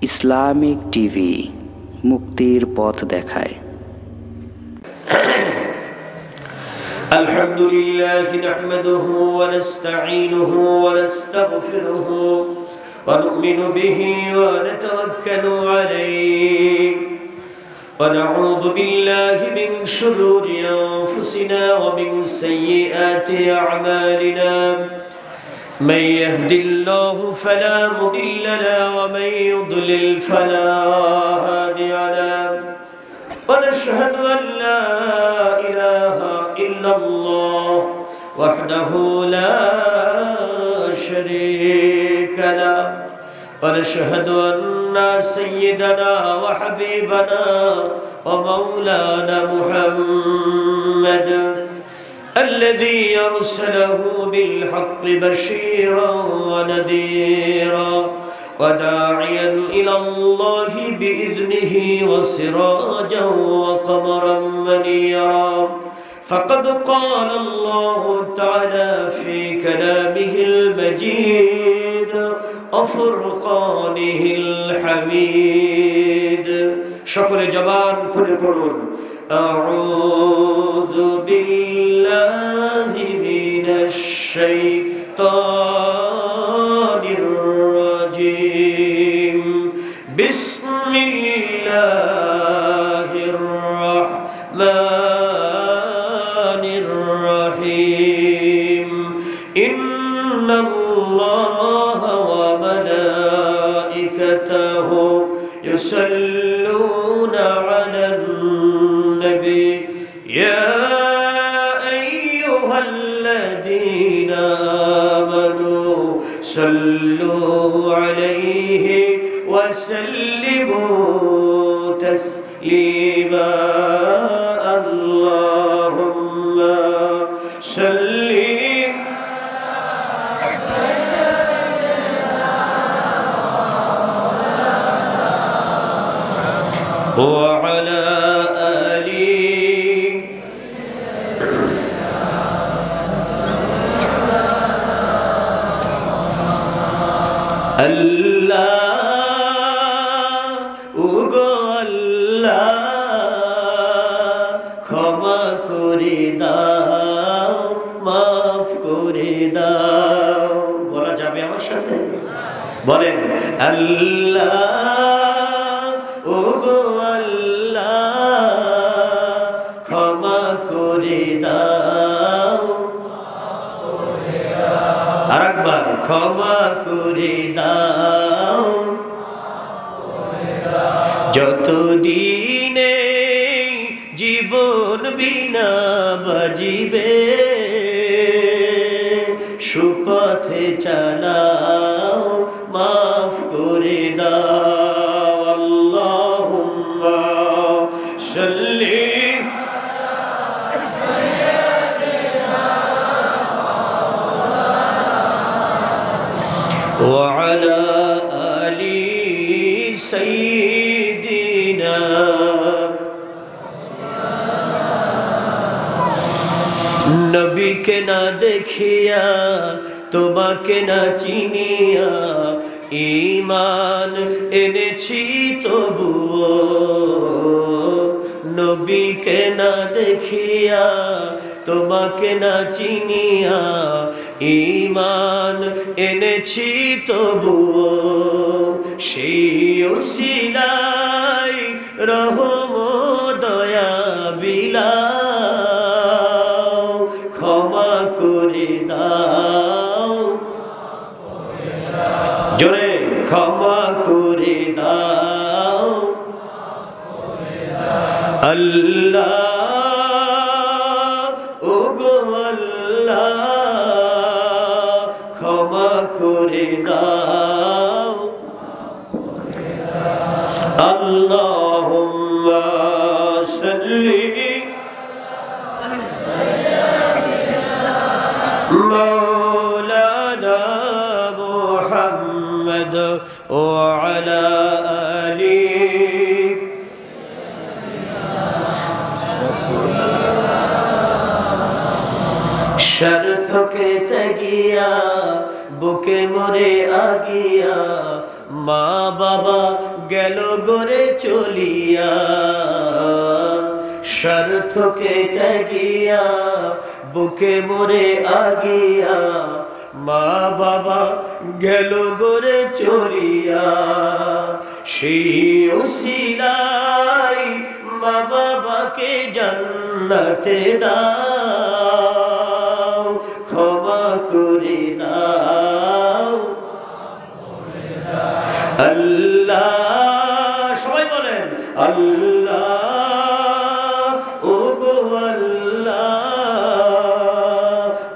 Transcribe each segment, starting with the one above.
Islamic TV মুক্তির পথ দেখায়। আলহামদুলিল্লাহি নাহমাদুহু ওয়া নাস্তাঈনুহু ওয়া নাস্তাগফিরুহু ওয়া নু'মিনু বিহি ওয়া নাতাওয়াক্কালু আলাইহি ওয়া নাউযু বিল্লাহি মিন শুরুরি আনফুসিনা ওয়া মিন সাইয়্যাতি আ'মালিনা من يهد الله فلا مضل له ومن يضلل فلا هادي له ونشهد أن لا إله إلا الله وحده لا شريك له ونشهد أن سيدنا وحبيبنا ومولانا محمد الذي أرسله بالحق بشيرا ونذيرا وداعيا إلى الله بإذنه وسراجا وقمرا منيرا فقد قال الله تعالى في كلامه المجيد وفرقانه الحميد شكر جبان كل قرون أعوذ بالله من الشيطان الرجيم بسم الله الرحمن الرحيم إن الله وملائكته يصلون على النبي يا أيها الذين آمنوا صلوا عليه وسلموا تسليما اللهم صل وعلى আল্লাহ ওগো আল্লাহ ক্ষমা করে দাও মাফ করে দাও বলা যাবে আমার সাথে বলেন আল্লাহ ওগো আল্লাহ ক্ষমা করে দাও আরেকবার ক্ষমা করে দাও যতদিনে জীবন বিনা বাজিবে সুপথে চালাও মাফ করে দাও আল্লাহুম্মা সাল্লি وعلى آل سيدنا নবী কে না দেখিয়া তোমাকে না চিনিয়া ঈমান এনেছি তবুও নবী কে না দেখিয়া তোমাকে না চিনিয়া ঈমান এনেছি তবুও সেই ওসিলায় রহম দয়া বিলাও ক্ষমা করে দাও জোরে ক্ষমা করে দাও আল্লাহ ওগো আল্লাহ ক্ষমা করে দাও আল্লাহুম্মা সাল্লি মাওলানা মুহাম্মদ ওয়া আলা আলিহি স্বার্থকে ত্যাগিয়া বুকে মরে আগিয়া মা বাবা গেল গড়ে চলিয়া, স্বার্থকে ত্যাগিয়া বুকে মোরে আগিয়া, মা বাবা গেল গড়ে চলিয়া। সেই উসিলায় মা বাবাকে জান্নাতে দাও, ক্ষমা করে দাও আল্লাহ। সবাই বলেন আল্লাহ, ও গো আল্লাহ,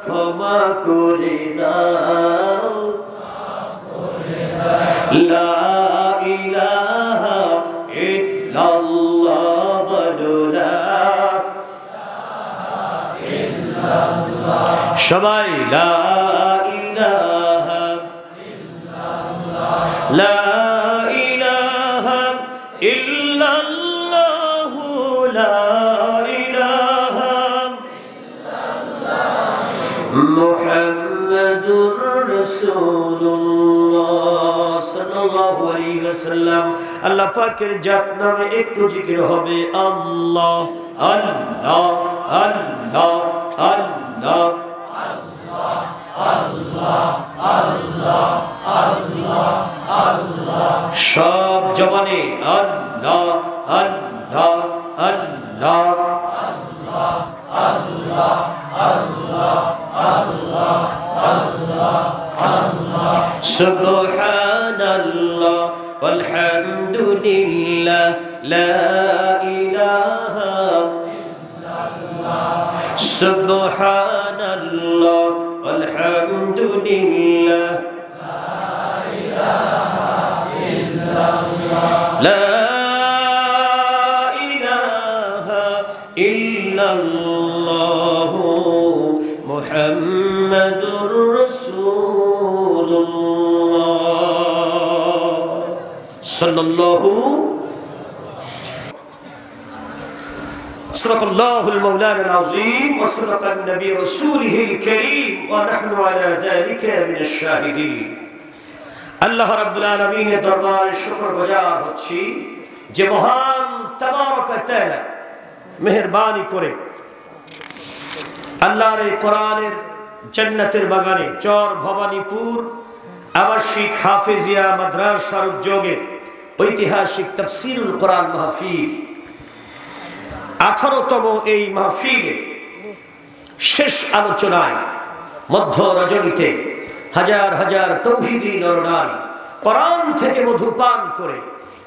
ক্ষমা করে দাও। লা ইলাহা ইল্লাল্লাহ, বলো লা ইলাহা ইল্লাল্লাহ। সবাই লা ইলাহা ইল্লাল্লাহ, লা ইলাহা ইল্লাল্লাহ, লা ইলাহা ইল্লাল্লাহ, মুহাম্মাদুর রাসূলুল্লাহ সাল্লাল্লাহু আলাইহি ওয়াসাল্লাম। আল্লাহ পাকের জাত নামে একটু জিকির হবে, আল্লাহ আল্লাহ আল্লাহ আল্লাহ আল্লাহ আল্লাহ আল্লাহ আল্লাহ। সব জবানে আল্লাহ আল্লাহ আল্লাহ আল্লাহ আল্লাহ আল্লাহ আল্লাহ আল্লাহ আল্লাহ। সুবহানাল্লাহ ওয়ালহামদুলিল্লাহ, লা ইলাহা ইল্লাল্লাহ। সুবহানাল্লাহ ওয়ালহামদুলিল্লাহ, লা ইলাহা ইল্লাল্লাহ, লা ইলাহা ইল্লাল্লাহ, মুহাম্মাদুর রাসূলুল্লাহ সাল্লাল্লাহু। صدق الله المولانا العظيم وصدق النبي رسوله الكريم ونحن على ذلك من الشاهدين। আল্লাহ রাব্বুল আলামিনের দরবারে শুকরগুজার হচ্ছি যে মহান তাবারক ওয়া তাআলা মেহেরবানি করে আল্লাহর এই কোরআনের জান্নাতের বাগানে চর ভবানীপুর আবাসিক হাফেজিয়া মাদ্রাসার উদ্যোগে ঐতিহাসিক তাফসীরুল কোরআন মাহফিল 18তম এই মাহফিলে শেষ আলোচনায় মধ্য রজনীতে হাজার হাজার তৌহিদি নরনারী কোরআন থেকে মধু পান করে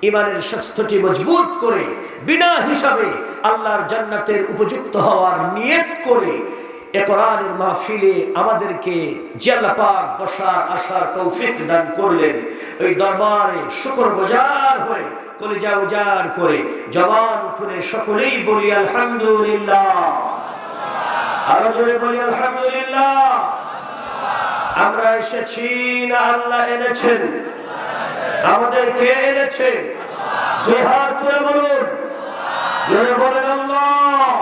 ইমানের স্বাস্থ্যটি মজবুত করে বিনা হিসাবে আল্লাহর জান্নাতের উপযুক্ত হওয়ার নিয়ত করে এ কোরআনের মাহফিলে আমাদেরকে যে আল্লাহ পাক বসার আসার তৌফিক দান করলেন, ওই দরবারে শুকরগুজার হয়ে কলিজা উজাড় করে জবান খুলে সকলেই বলি আলহামদুলিল্লাহ। আরো জোরে বলি আলহামদুলিল্লাহ। আমরা এসেছি না আল্লাহ এনেছেন? আমাদের কে এনেছে? দুই হাত তুলে বলুন, জোরে বলেন আল্লাহ।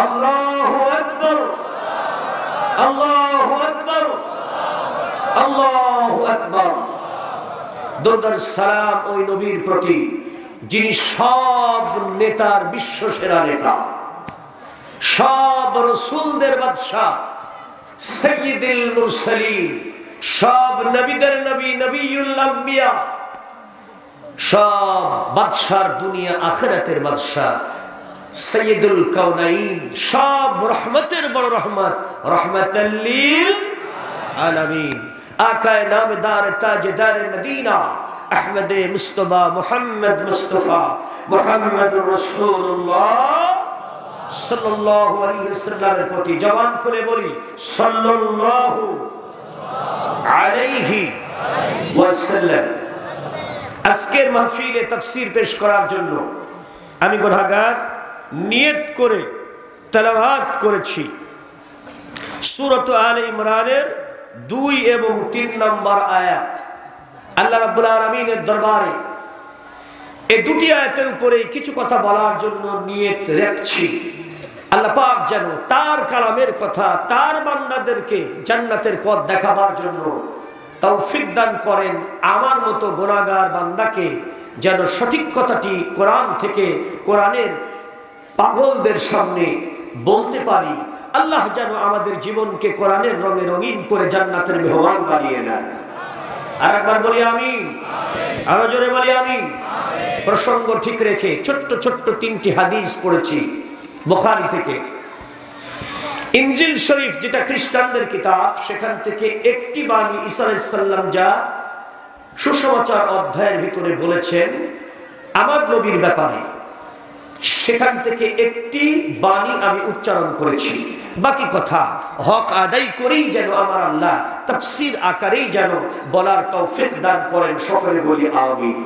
আল্লাহু আকবার, আল্লাহু আকবার, আল্লাহু আকবার। দরুদ সালাম ওই নবীর প্রতি যিনি সব নেতার বিশ্ব সেরা নেতা, সব রাসূলদের বাদশা, সাইয়্যিদুল মুরসালিন, সব নবীদের নবী, নবিয়ুল আম্বিয়া, সব বাদশার দুনিয়া আখিরাতের বাদশা, সাইয়্যিদুল কাউনাইন, সব রহমতের বড় রহমত, রহমাতাল লিল আলামিন, আকায়ে নামদার তাজদার মদিনা আহমদ মুস্তাফা মুহাম্মদ মুস্তাফা মুহাম্মদুর রাসূলুল্লাহ সাল্লাল্লাহু আলাইহি ওয়াসাল্লামের প্রতি জবান খুলে বলি সাল্লাল্লাহু আলাইহি ওয়াসাল্লাম। আজকের মাহফিলে তাফসীর পেশ করার জন্য আমি গুনাহগার নিয়ত করে তেলাওয়াত করেছি সূরা আলে ইমরানের 2 এবং 3 নম্বর আয়াত। আল্লাহ রাব্বুল আলামিনের দরবারে এই দুটি আয়াতের উপরে কিছু কথা বলার জন্য নিয়ত রাখছি। আল্লাহ পাক যেন তার কালামের কথা তার বান্দাদেরকে জান্নাতের পথ দেখাবার জন্য তৌফিক দান করেন। আমার মতো গুনাহগার বান্দাকে যেন সঠিক কথাটি কোরআন থেকে, কোরআনের পাগলদের সামনে বলতে পারি। আল্লাহ যেন আমাদের জীবনকে কোরআনের রঙে রঙিন করে জান্নাতের মেহমান বানিয়ে নেন। আর একবার বলি আমিন, আরো জোরে বলি আমিন। প্রসঙ্গ ঠিক রেখে ছোট্ট ছোট্ট 3টি হাদিস পড়েছি বুখারী থেকে। ইনজিল শরীফ যেটা খ্রিস্টানদের কিতাব, সেখান থেকে একটি বাণী ঈসা আলাইহিস সালাম যা সুসমাচার অধ্যায়ের ভিতরে বলেছেন আমার নবীর ব্যাপারে, সেখান থেকে একটি বাণী আমি উচ্চারণ করেছি। বাকি কথা হক আদায় করেই যেন আমার আল্লাহ তাফসীর আকারেই যেন বলার তৌফিক দান করেন। সকলে বলি আমিন।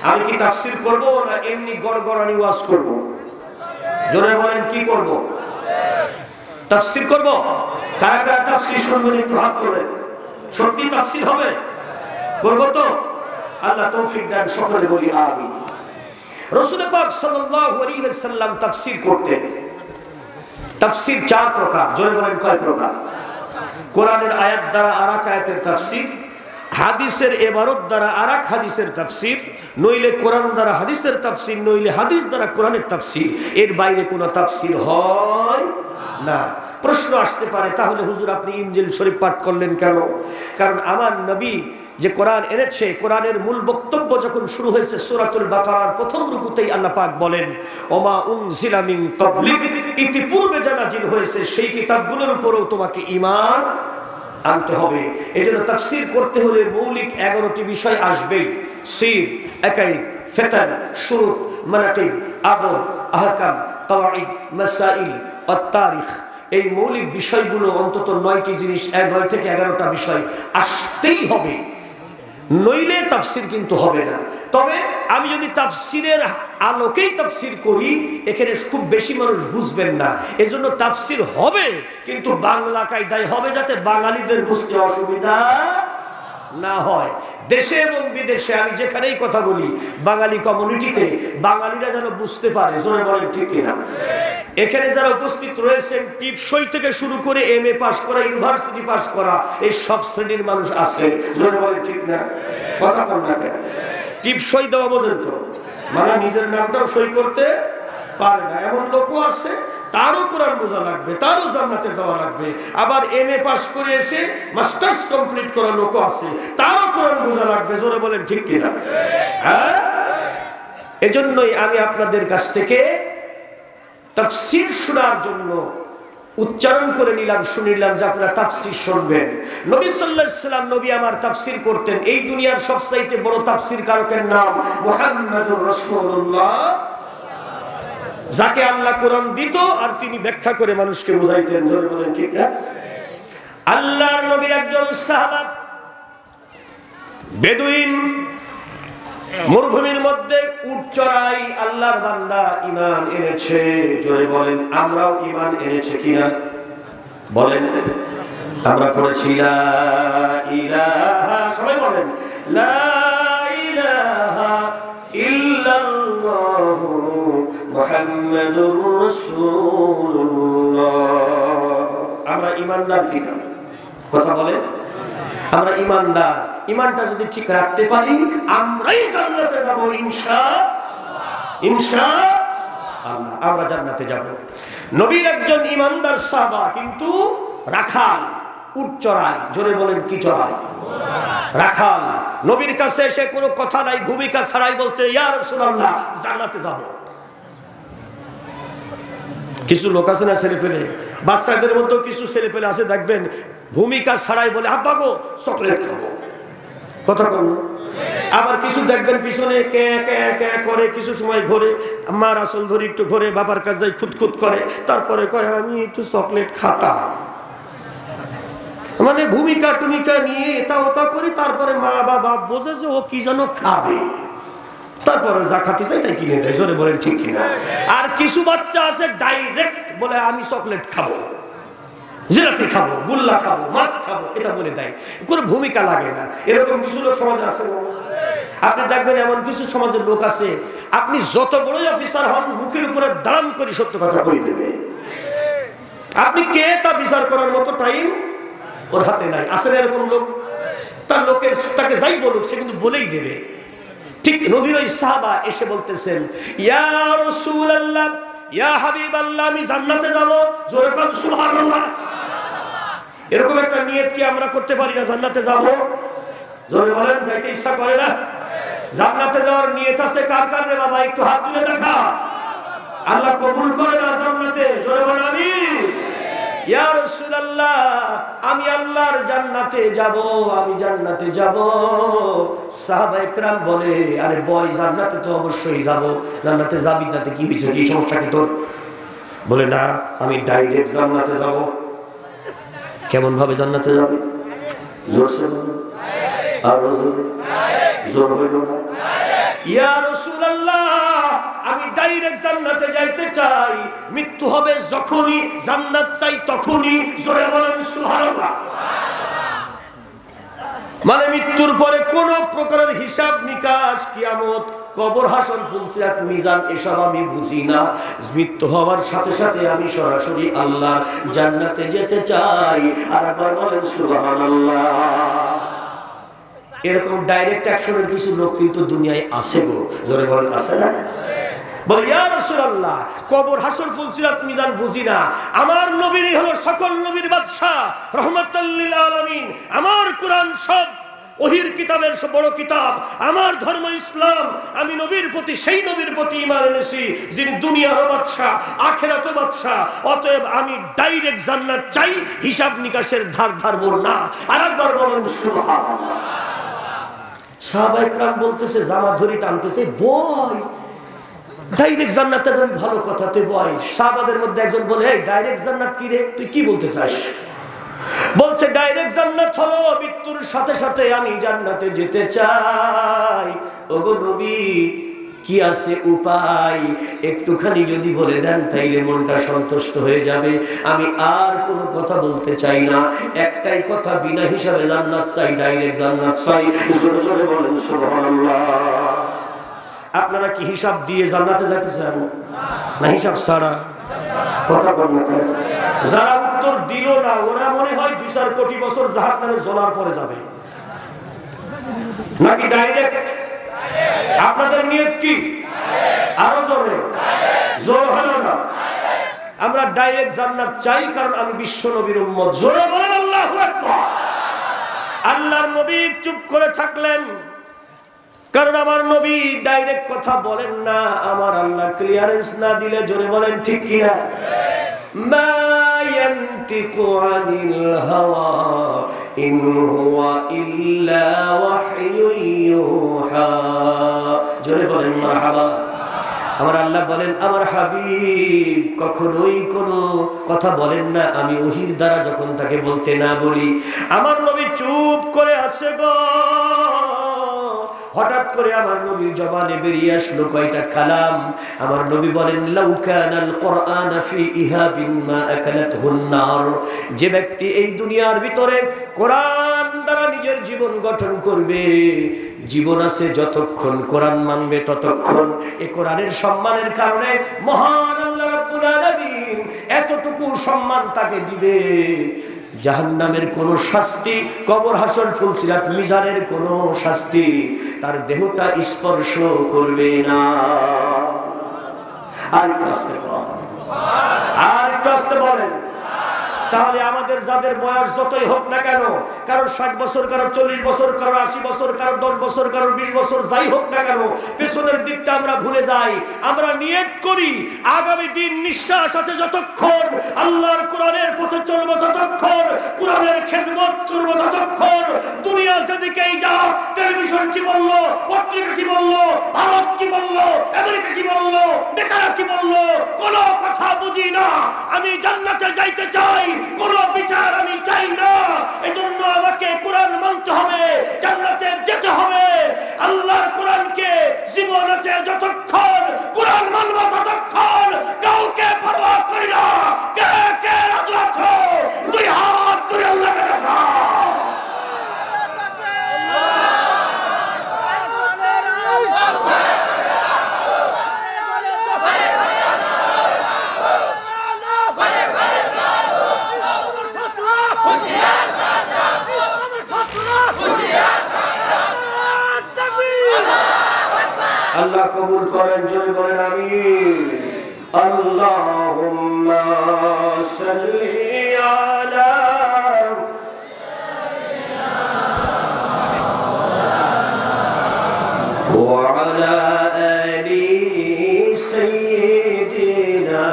আমি কি তাফসীর করব না এমনি গড়গড়ানি ওয়াজ করব? জোরে বলেন, কি করব? তাফসীর করব। কারা কারা তাফসীর শুনবেন একটু হাত তোলেন। সত্যি তাফসীর হবে? করব তো? আল্লাহ তৌফিক দেন। সকলে বলি আমিন। রাসূল পাক সাল্লাল্লাহু আলাইহি ওয়াসাল্লাম তাফসীর করতেন। তাফসীর 4 প্রকার। জোরে বলেন, কয় প্রকার? কোরআনের আয়াত দ্বারা আরেক আয়াতের তাফসীর, হাদিসের ইবারত দ্বারা আরেক হাদিসের তাফসীর, নইলে কোরআন দ্বারা হাদিসের তাফসীর, নইলে হাদিস দ্বারা কোরআনের তাফসীর। এর বাইরে কোনো তাফসীর হয় না। প্রশ্ন আসতে পারে, তাহলে হুজুর আপনি ইনজিল শরীফ পাঠ করলেন কেন? কারণ আমার নবী যে কোরআন এনেছে, কোরআনের মূল বক্তব্য যখন শুরু হয়েছে সূরাতুল বাকারার প্রথম রুকুতেই আল্লাহ পাক বলেন ওমা উনজিলা মিন ক্বাবলিক, ইতিপূর্বে যা নাযিল হয়েছে সেই কিতাবগুলোর উপরেও তোমাকে ঈমান আনতে হবে। এজন্য তাফসীর করতে হলে মৌলিক 11টি বিষয় আসবেই। সির, আকাইদ, ফিতর, শুরুত, মানাকিব, আদব, আহকাম, কাওয়াইদ, মাসাইল, আত-তারিখ। এই মৌলিক বিষয়গুলো অন্তত 9টি জিনিস, 9 থেকে 11টা বিষয় আসতেই হবে, নইলে তাফসীর কিন্তু হবে না। তবে আমি যদি তাফসীরের আলোকেই তাফসীর করি, এখানে খুব বেশি মানুষ বুঝবেন না। এজন্য তাফসীর হবে, কিন্তু বাংলা কায়দায় হবে, যাতে বাঙালিদের বুঝতে অসুবিধা না হয়। দেশে এবং বিদেশে আমি যেখানেই কথা বলি, বাঙালি কমিউনিটিতে বাঙালিরা যেন বুঝতে পারে। জোরে বলেন, ঠিক কিনা? এখানে যারা উপস্থিত রয়েছেন, টিপসই থেকে শুরু করে MA পাস করা, ইউনিভার্সিটি পাস করা, এই সব শ্রেণীর মানুষ আছে। জোরে বলেন, ঠিক না? কথা বল না কেন? টিপসই দেওয়া বোঝেন তো, মানে নিজের নামটাও সই করতে পারে না, এমন লোকও আছে। তারও কোরআন বোঝা লাগবে, তারও জান্নাতে যাওয়া লাগবে। আবার MA পাস করে এসে মাস্টার্স কমপ্লিট করা লোকও আছে, তারও কোরআন বোঝা লাগবে। জোরে বলেন, ঠিক কিনা? হ্যাঁ, এজন্যই আমি আপনাদের কাছ থেকে তাফসীর শোনার জন্য উচ্চারণ করে নিলাম, শুনিলাম যে আপনারা তাফসীর শুনবেন। নবী সাল্লাল্লাহু আলাইহি ওয়াসাল্লাম, নবী আমার তাফসীর করতেন। এই দুনিয়ার সবচাইতে বড় তাফসীর কারকের নাম মুহাম্মদুর রাসূলুল্লাহ, যাকে আল্লাহ কোরআন দিত আর তিনি ব্যাখ্যা করে মানুষকে বুঝাইতেন। জোরে বলেন, ঠিক না? আল্লাহর নবীর একজন সাহাবা বেদুইন মরুভূমির মধ্যে উট চড়াই আল্লাহর বান্দা ঈমান এনেছে। জোরে বলেন, আমরাও ঈমান এনেছে কিনা বলেন? আমরা পড়েছি লা ইলাহা, সবাই বলেন লা ইলাহা ইল্লাল্লাহু মুহাম্মাদুর রাসূলুল্লাহ। আমরা ঈমানদার কিনা? কথা বলে, আমরা ঈমানদার। ঈমানটা যদি ঠিক রাখতে পারি, আমরাই জান্নাতে যাব ইনশাআল্লাহ। ইনশাআল্লাহ আমরা জান্নাতে যাব। নবীর একজন ঈমানদার সাহাবা, কিন্তু রাখাল, উট চড়ায়। জোরে বলেন, কি চড়ায়? রাখাল। নবীর কাছে এসে কোনো কথা নাই, ভূমিকা ছাড়াই বলছে ইয়া রাসূলুল্লাহ, জান্নাতে যাব। কিছু লোক আছে না, ছেলে পেলে, বাচ্চাদের মধ্যেও কিছু ছেলে পেলে আছে, দেখবেন ভূমিকা ছাড়াই বলে আব্বা গো চকলেট খাবো। কথা বল। আবার কিছু দেখবেন পিছনে কে কে কে করে, কিছু সময় ঘোরে, মার আসল ধরে একটু ঘোরে, বাবার কাছে যাই খুঁতখুত করে, তারপরে কয় আমি একটু চকলেট খাতাম। মানে ভূমিকা টুমিকা নিয়ে এটা ওটা করি, তারপরে মা বা বাপ বোঝে যে ও কি যেন খাবে, তারপরে যা খাতে চাই তাই কিনে দেয়। জোরে বলেন, ঠিক কিনা? আর কিছু বাচ্চা আছে ডাইরেক্ট বলে আমি চকলেট খাবো, জিলাপি খাবো, গুল্লা খাবো, মাছ খাবো, এটা বলে দেয়, কোনো ভূমিকা লাগে না। এরকম কিছু লোক সমাজে আছে। আপনি দেখবেন এমন কিছু সমাজের লোক আছে, আপনি যত বড়ই অফিসার হন, মুখের উপরে দাঁড়াম করে সত্য কথা বলে দেবে। আপনি কে তা বিচার করার মতো টাইম ওর হাতে নাই। আসলে এরকম লোক, তার লোকের তাকে যাই বলুক সে কিন্তু বলেই দেবে। ঠিক নবীর ওই সাহাবা এসে বলতেছেন, ইয়া রাসূলুল্লাহ, ইয়া হাবিবাল্লাহ, আমি জান্নাতে যাব। জোরে বলেন সুবহানাল্লাহ। এরকম একটা নিয়ত কি আমরা করতে পারি না? জান্নাতে যাব, জোরে বলেন। যাইতে ইচ্ছা করে না? জান্নাতে যাওয়ার নিয়ত আছে কার কার রে বাবা? একটু হাত তুলে দেখা। আল্লাহ কবুল করে না জান্নাতে, জোরে বলেন আমিন। ইয়া রাসূলুল্লাহ, আমি আল্লাহর জান্নাতে যাব, আমি জান্নাতে যাব। সাহাবায়ে কেরাম বলে, আরে বয়, জান্নাতে তো অবশ্যই যাব। জান্নাতে যাবি না তো কি হয়েছে, কি সমস্যা কি তোর? বলে না, আমি ডাইরেক্ট জান্নাতে যাব। কেমন ভাবে জান্নাতে যাবে? জোরসে বলুন, আর জোর হইল না। ইয়া রাসূলুল্লাহ, আমি ডাইরেক্ট জান্নাতে যাইতে চাই। মৃত্যু হবে যখনই, জান্নাত চাই তখনই। জোরে বলেন সুবহানাল্লাহ। মানে মৃত্যুর পরে কোন প্রকারের হিসাব নিকাশ, কিয়ামত, কবর, হাসর, ফুলসিরাত, মিজান এসব আমি বুঝি না। মৃত্যু হওয়ার সাথে সাথে আমি সরাসরি আল্লাহর জান্নাতে যেতে চাই। আর একবার বলেন সুবহানাল্লাহ। এরকম ডাইরেক্ট অ্যাকশনের কিছু লোক কিন্তু দুনিয়ায় আছে গো, জোরে বলেন আছে না? বলে ইয়া রাসূলুল্লাহ, কবর, হাসর, ফুলসিরাত, মিজান বুঝি না। আমার নবীই হলো সকল নবীর বাদশা, রহমাতুল লিল আলামিন। আমার কুরআন সব ওহির কিতাবের সব বড় কিতাব। আমার ধর্ম ইসলাম। আমি নবীর প্রতি, সেই নবীর প্রতি ঈমান এনেছি যিনি দুনিয়ারও বাদশা, আখিরাতের বাদশা। অতএব আমি ডাইরেক্ট জান্নাত চাই, হিসাব নিকাশের ধার ধারবো না। আরেকবার বলেন সুবহানাল্লাহ। সাহাবায়ে কেরাম বলতেছে, জামা ধরি টানতেছে, বয় ডাইরেক্ট জান্নাতে যাবেন, ভালো কথা, তুই বয়। সাহাবাদের মধ্যে একজন বলে, এই ডাইরেক্ট জান্নাত কি রে, তুই কি বলতে চাস? বলছে ডাইরেক্ট জান্নাত হলো মৃত্যুর সাথে সাথে আমি জান্নাতে যেতে চাই। ওগো নবী, কি আছে উপায়? একটুখানি যদি বলে দেন তাইলে মনটা সন্তুষ্ট হয়ে যাবে। আমি আর কোনো কথা বলতে চাই না, একটাই কথা, বিনা হিসাবে জান্নাত চাই, ডাইরেক্ট জান্নাত চাই। জোরে জোরে বলেন সুবহানাল্লাহ। আপনারা কি হিসাব দিয়ে জান্নাতে যেতে চান না হিসাব ছাড়া? কথা বল না। যারা উত্তর দিল না, ওরা মনে হয় 2-4 কোটি বছর জাহান্নামে জ্বলার পরে যাবে, নাকি ডাইরেক্ট? আপনাদের নিয়ত কি? আরো জোরে, জোর হলো না। আমরা ডাইরেক্ট জান্নাত চাই, কারণ আমি বিশ্ব নবীর উম্মত। জোরে বলেন আল্লাহু আকবার। আল্লাহর নবী চুপ করে থাকলেন, কারণ আমার নবী ডাইরেক্ট কথা বলেন না। আমার আল্লাহ ক্লিয়ারেন্স না দিলে, জোরে বলেন ঠিক কিনা? মা ইয়ানতিকু আনিল হাওয়া ইন হুয়া ইল্লা ওয়াহয়ুন ইউহা। জোরে বলেন মারহাবা। আমার আল্লাহ বলেন, আমার হাবিব কখনোই কোনো কথা বলেন না আমি ওহির দ্বারা যখন তাকে বলতে না বলি। আমার নবী চুপ করে আছে গো। হঠাৎ করে আমার নবীর জবানে বেরিয়ে আসলো কয়টা কালাম। আমার নবী বলেন, লাউ কানাল কুরআন ফি ইহাবিন মা আকালাতহুন নার। যে ব্যক্তি এই দুনিয়ার ভিতরে কোরআন দ্বারা নিজের জীবন গঠন করবে, জীবন আছে যতক্ষণ, কোরআন মানবে ততক্ষণ। এই কোরআনের সম্মানের কারণে মহান আল্লাহ রাব্বুল আলামিন এতটুকু সম্মান তাকে দিবে, জাহান্নামের কোনো শাস্তি, কবর, হাসর, ফুলসিরাত, মিজানের কোনো শাস্তি তার দেহটা স্পর্শ করবে না। আর একটু আস্তে বলেন, আর একটু আস্তে বলেন। তাহলে আমাদের যাদের বয়স যতই হোক না কেন, কারো 60 বছর, কারো 40 বছর, কারো 80 বছর, কারো 10 বছর, কারো 20 বছর, যাই হোক না কেন, পেছনের দিকটা আমরা ভুলে যাই। আমরা নিয়ত করি আগামী দিন নিঃশ্বাস আছে যতক্ষণ, আল্লাহর কোরআনের পথে চলবো ততক্ষণ, কোরআনের খেদমত করবো ততক্ষণ। দুনিয়া যেদিকেই যাও, টেলিভিশন কি বললো, পত্রিকা কি বললো, ভারত কি বললো, আমেরিকা কি বললো, নেতারা কি বললো, কোনো কথা বুঝি না। আমি জান্নাতে যাইতে চাই, কোন বিচার আমি চাই না। এজন্য আমাকে কোরআন মানতে হবে, জান্নাতে যেতে হবে। আল্লাহর কোরআনকে জীবন আছে যতক্ষণ, কোরআন মানব ততক্ষণ, কাউকে পরোয়া করি না। কে কে রাজি আছো? দুই হাত তুলে আল্লাহকে দেখাও। আল্লাহ কবুল করেন, জোরে বলেন আমিন। আল্লাহুম্মা সাল্লি আলা ওয়া আলা আলি সাইয়্যিদিনা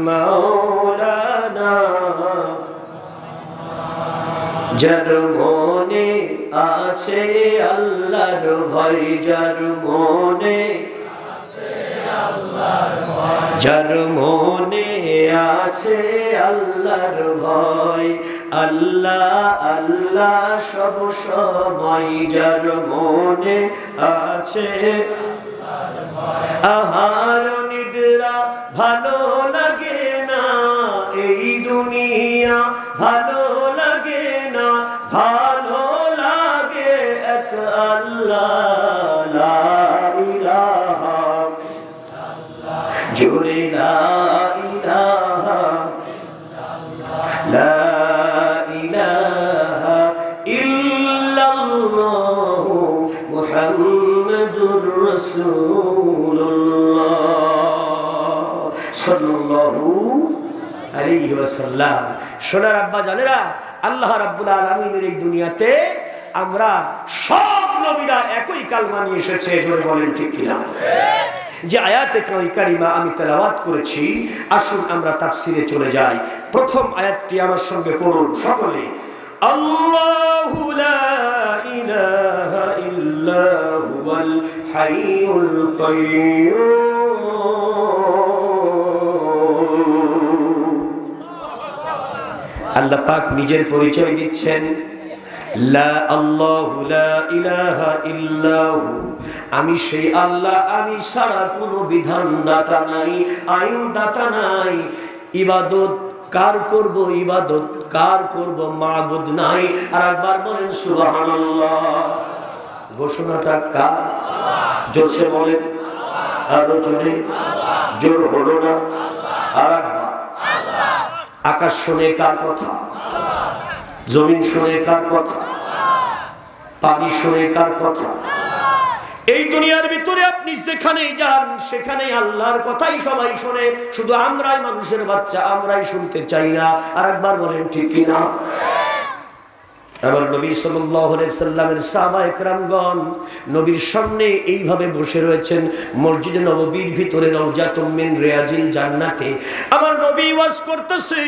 মাওলানা। যার মনে আছে আল্লাহর ভয়, যার মনে যার মনে আছে আল্লাহর ভয়, আল্লাহ আল্লাহ সব সময় যার মনে আছে। আহার নিদ্রা ভালো লাগে না, এই দুনিয়া ভালো লাগে না, ভালো লাগে এক আল্লাহ, লা ইলাহা জোরে লা ইলাহা লা ইলাহা ইল্লাল্লাহু মুহাম্মাদুর রাসূলুল্লাহ সাল্লাল্লাহু আলাইহি ওয়াসাল্লাম। সোনার আব্বা জানেরা, আল্লাহ রাব্বুল আলামিনের এই দুনিয়াতে আমরা সব নবীরা একই কালমা নিয়ে এসেছে, জোরে বলেন ঠিক কিনা? যে আয়াতে কারিমা আমি তেলাওয়াত করেছি, আসুন আমরা তাফসিরে চলে যাই। প্রথম আয়াতটি আমার সঙ্গে পড়ুন সকলে। আল্লাহু লা ইলাহা ইল্লা হুয়াল হাইয়ুল কাইয়্যুম। আল্লাহ পাক নিজের পরিচয় দিচ্ছেন, লা আল্লাহু লা ইলাহা ইল্লাহু, আমি সেই আল্লাহ, আমি ছাড়া কোনো বিধানদাতা নাই, আইনদাতা নাই। ইবাদত কার করব, ইবাদত কার করব, মাবুদ নাই। আর একবার বলেন সুবহানাল্লাহ। ঘোষণাটা কার? জোরসে বলেন, আরো জোরে, জোর হলো না। আর একবার, আকাশ শুনে কার কথা, জমিন শুনে কার কথা, পানি শুনে কার কথা? এই দুনিয়ার ভিতরে আপনি যেখানেই যান সেখানেই আল্লাহর কথাই সবাই শোনে, শুধু আমরাই মানুষের বাচ্চা, আমরাই শুনতে চাই না। আর একবার বলেন ঠিক কিনা? আমার নবী সাল্লাল্লাহু আলাইহি সাল্লামের সাহাবায়ে কেরামগণ নবীর সামনে এইভাবে বসে রয়েছেন মসজিদে নববীর ভিতরে, রওজাতুম মিন রিয়াজিল জান্নাতে। আমার নবী ওয়াজ করতেছে,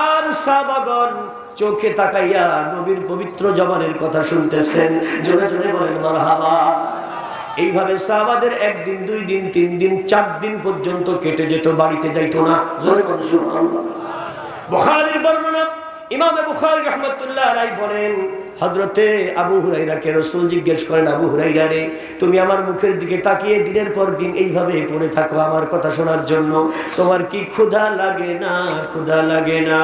আর সাহাবাগণ চোখে তাকাইয়া নবীর পবিত্র জবানের কথা শুনতেছেন। জোরে জোরে বলেন মারহাবা। এইভাবে সাহাবাদের একদিন, দুই দিন, তিন দিন, 4 দিন পর্যন্ত কেটে যেত, বাড়িতে যাইতো না। জোরে বলেন সুবহানাল্লাহ। বুখারীর বর্ণনা, ইমাম বুখারী রাহমাতুল্লাহ আলাইহি বলেন, হযরতে আবু হুরায়রাকে রাসূল জিজ্ঞেস করেন, আবু হুরায়রা রে, তুমি আমার মুখের দিকে তাকিয়ে দিনের পর দিন এইভাবে পড়ে থাকো আমার কথা শোনার জন্য, তোমার কি ক্ষুধা লাগে না? ক্ষুধা লাগে না?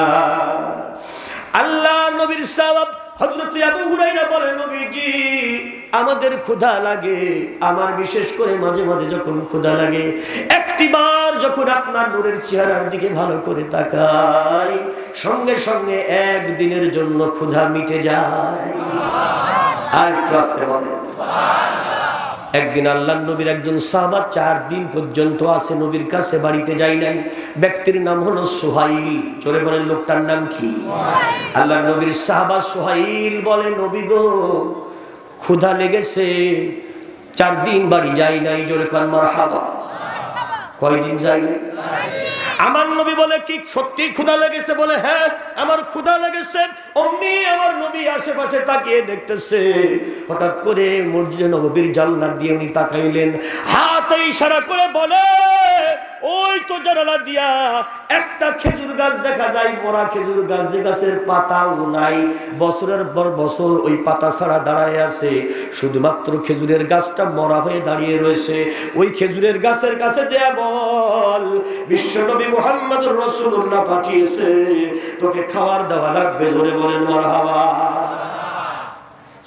আল্লাহ নবীর সাহাবা হযরত আবু হুরায়রা বলে, নবীজি আমাদের ক্ষুধা লাগে, আমার বিশেষ করে মাঝে মাঝে যখন ক্ষুধা লাগে, একটিবার যখন আপনার নূরের চেহারার দিকে ভালো করে তাকাই, সঙ্গে সঙ্গে একদিনের জন্য ক্ষুধা মিটে যায়। আর ক্লাসে বলে একদিন আল্লাহর নবীর একজন সাহাবা 4 দিন পর্যন্ত আছে নবীর কাছে, বাড়িতে যায় নাই। ব্যক্তির নাম হলো সুহাইল। জোরে বলেন লোকটার নাম কি? আল্লাহর নবীর সাহাবা সুহাইল বলে, নবী গো ক্ষুধা লেগেছে, 4 দিন বাড়ি যায় নাই। জোরে কান মারহাবা। কয়দিন যায় নাই? আমার নবী বলে, কি সত্যি ক্ষুধা লেগেছে? বলে হ্যাঁ আমার ক্ষুধা লেগেছে। অমনি আমার নবী আশেপাশে তাকিয়ে দেখতেছে, হঠাৎ করে মসজিদে নববীর জানলা দিয়ে উনি তাকাইলেন, হাতে ইশারা করে বলে, ওই তো জানালা দিয়া একটা খেজুর গাছ দেখা যায়, মরা খেজুর গাছ, যে গাছের পাতাও নাই, বছরের পর বছর ওই পাতা ছাড়া দাঁড়ায় আছে, শুধুমাত্র খেজুরের গাছটা মরা হয়ে দাঁড়িয়ে রয়েছে। ওই খেজুরের গাছের কাছে যে বল, বিশ্বনবী মুহাম্মদুর রাসূলুল্লাহ পাঠিয়েছে, তোকে খাবার দেওয়া লাগবে। জোরে বলেন মারহাবা।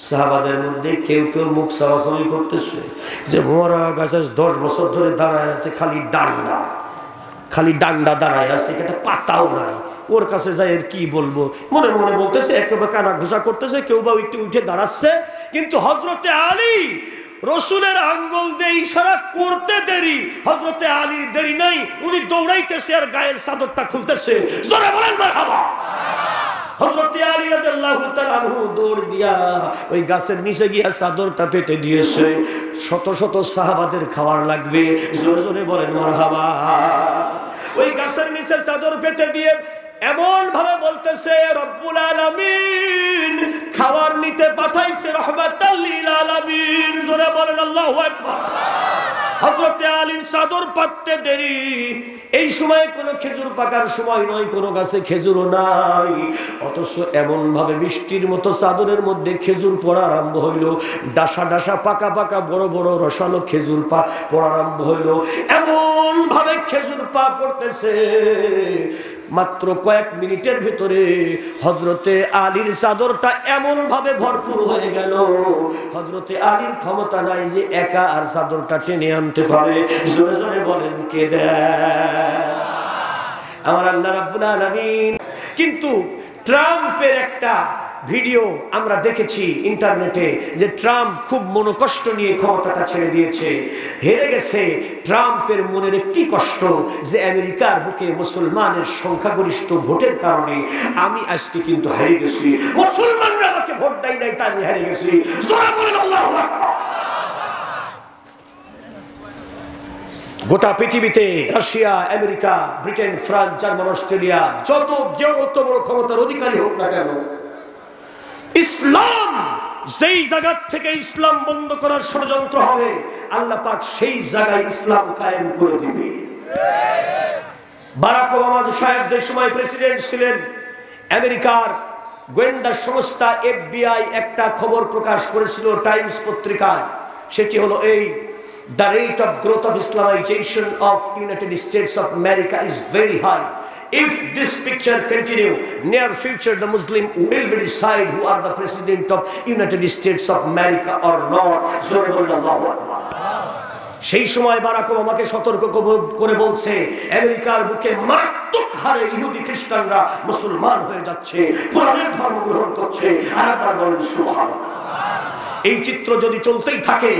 সাহাবাদের মধ্যে কেউ কেউ মুখ সাওয়াসাওয়ি করতেছে যে মরা গাছে 10 বছর ধরে দাঁড়ায় আছে, খালি ডান্ডা দাঁড়ায় আছে, একটা পাতাও নাই, ওর কাছে যাই এর কি বলবো, মনে মনে বলতেছে, একেবারে কানা ঘোষা করতেছে, কেউ বা একটু উঠে দাঁড়াচ্ছে। কিন্তু হযরতে আলী রসুলের আঙ্গুল দিয়ে ইশারা করতে দেরি, হযরতে আলীর দেরি নাই, উনি দৌড়াইতেছে আর গায়ের চাদরটা খুলতেছে। জোরে বলেন মারহাবা। হযরতে আলী রাদিয়াল্লাহু তাআলা আনহু দৌড় দিয়া ওই গাছের নিচে গিয়া চাদরটা পেতে দিয়েছে। শত শত সাহাবাদের খাওয়ার লাগবে, জোরে জোরে বলেন মারহাবা। ওই গাছের নিচে চাদর পেতে দিয়ে এমন ভাবে বলতেছে, রব্বুল আলামিন খাবার নিতে পাঠাইছে রহমাতাল লিল আলামিন। জোরে বলেন আল্লাহু আকবার। হযরতে আলীর চাদর পাততে দেরি, এই সময় কোনো খেজুর পাকার সময় নয়, কোনো গাছে খেজুরও নাই, অথচ এমন ভাবে বৃষ্টির মতো চাদরের মধ্যে খেজুর পড়া আরম্ভ হইল। ডাসা ডাসা পাকা পাকা বড় বড় রসালো খেজুর পা পড়া আরম্ভ হইল। এমন ভাবে খেজুর পা পড়তেছে, মাত্র কয়েক মিনিটের ভিতরে হযরতে আলীর চাদরটা এমন ভাবে ভরপুর হয়ে গেল, হযরতে আলীর ক্ষমতা নাই যে একা আর চাদরটা টেনে আনতে পারে। জোরে জোরে বলেন কে দেয়? আমার আল্লাহ রাব্বুল আলামিন। কিন্তু ট্রাম্পের একটা ভিডিও আমরা দেখেছি ইন্টারনেটে, যে ট্রাম্প খুব মনোকষ্ট নিয়ে ক্ষমতাটা ছেড়ে দিয়েছে, হেরে গেছে। ট্রাম্পের মনের একটি কষ্ট যে আমেরিকার বুকে মুসলমানের সংখ্যাগরিষ্ঠ ভোটের কারণে আমি আজকে কিন্তু হারিয়ে গেছি, মুসলমানরা আমাকে ভোট দেয় নাই, তাই আমি হারিয়ে গেছি। জোরে বলেন আল্লাহু আকবার। গোটা পৃথিবীতে Russia, America, Britain, France, German, Australia যত বড় ক্ষমতার অধিকারী হোক না কেন, ইসলাম যেই জায়গা থেকে ইসলাম বন্ধ করার ষড়যন্ত্র হবে, আল্লাহ পাক সেই জায়গায় ইসলাম কায়েম করে দিবে। বারাক ওবামা সাহেব যে সময় প্রেসিডেন্ট ছিলেন, আমেরিকার গোয়েন্দা সংস্থা FBI একটা খবর প্রকাশ করেছিল টাইমস পত্রিকায়, সেটি হলো এই: The rate of growth of Islamization of United States of America is very high. If this picture continue, near future the Muslim will be decide who are the president of United States of America or not. সেই সময় Barack ওবামাকে সতর্ক করে বলছে, আমেরিকার বুকে মারাত্মক হারে ইহুদি খ্রিস্টানরা মুসলমান হয়ে যাচ্ছে, কোরআনের ধর্ম গ্রহণ করছে। আর একবার বলেন সুবহানাল্লাহ। এই চিত্র যদি চলতেই থাকে,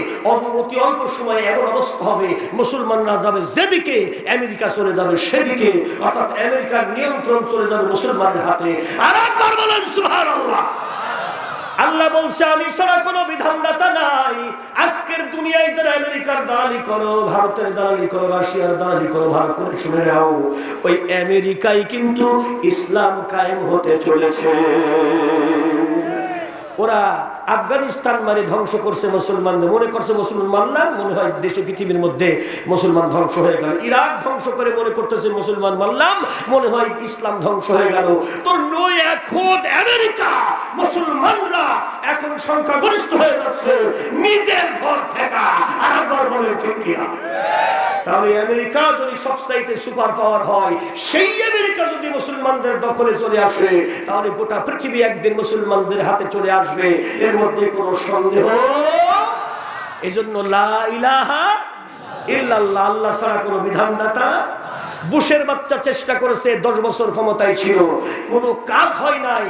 অতি অল্প সময়ে এমন অবস্থা হবে, মুসলমানরা যাবে যেদিকে, আমেরিকা চলে যাবে সেদিকে, অর্থাৎ আমেরিকার নিয়ন্ত্রণ চলে যাবে মুসলমানের হাতে। আর একবার বলেন সুবহানাল্লাহ। আল্লাহ বলছে, আমি ছাড়া কোনো বিধানদাতা নাই। আজকের দুনিয়ায় যারা আমেরিকার দালালি করো, ভারতের দালালি করো, রাশিয়ার দালালি করো, ভালো করে শুনে নাও, ওই আমেরিকায় কিন্তু ইসলাম কায়েম হতে চলেছে। ওরা আফগানিস্তান মানে ধ্বংস করছে মুসলমানদের, মনে করছে মুসলমান মানলাম, মনে হয় দেশে পৃথিবীর মধ্যে মুসলমান ধ্বংস হয়ে গেল। ইরাক ধ্বংস করে মনে করতেছে মুসলমান মানলাম, মনে হয় ইসলাম ধ্বংস হয়ে গেল। তোর নয় খোদ আমেরিকা, মুসলমানরা এখন সংখ্যাগরিষ্ঠ হয়ে যাচ্ছে নিজের ঘর থেকে। আর একবার বলেন ঠিক কিনা? তাহলে আমেরিকা যদি সবচাইতে সুপার পাওয়ার হয়, সেই আমেরিকা যদি মুসলমানদের দখলে চলে আসে, তাহলে গোটা পৃথিবী একদিন মুসলমানদের হাতে চলে আসবে, এর মধ্যে কোনো সন্দেহ। এজন্য লা ইলাহা ইল্লাল্লাহ, আল্লাহ ছাড়া কোনো বিধানদাতা। বুশের বাচ্চা চেষ্টা করেছে, 10 বছর ক্ষমতায় ছিল, কোনো কাজ হয় নাই।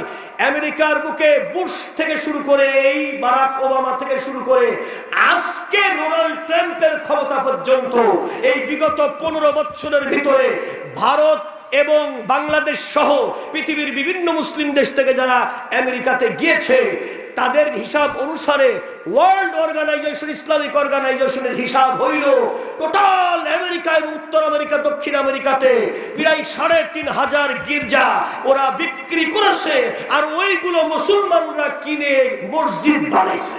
আমেরিকার বুকে বুশ থেকে শুরু করে, এই বারাক ওবামা থেকে শুরু করে আজকে ডোনাল্ড ট্রাম্পের ক্ষমতা পর্যন্ত, এই বিগত 15 বছরের ভিতরে ভারত এবং বাংলাদেশ সহ পৃথিবীর বিভিন্ন মুসলিম দেশ থেকে যারা আমেরিকাতে গিয়েছে, তাদের হিসাব অনুসারে ওয়ার্ল্ড অর্গানাইজেশন, ইসলামিক অর্গানাইজেশনের হিসাব হইল টোটাল আমেরিকা এবং উত্তর আমেরিকা, দক্ষিণ আমেরিকাতে প্রায় 3500 গির্জা ওরা বিক্রি করেছে, আর ওইগুলো মুসলমানরা কিনে মসজিদ বানাইছে,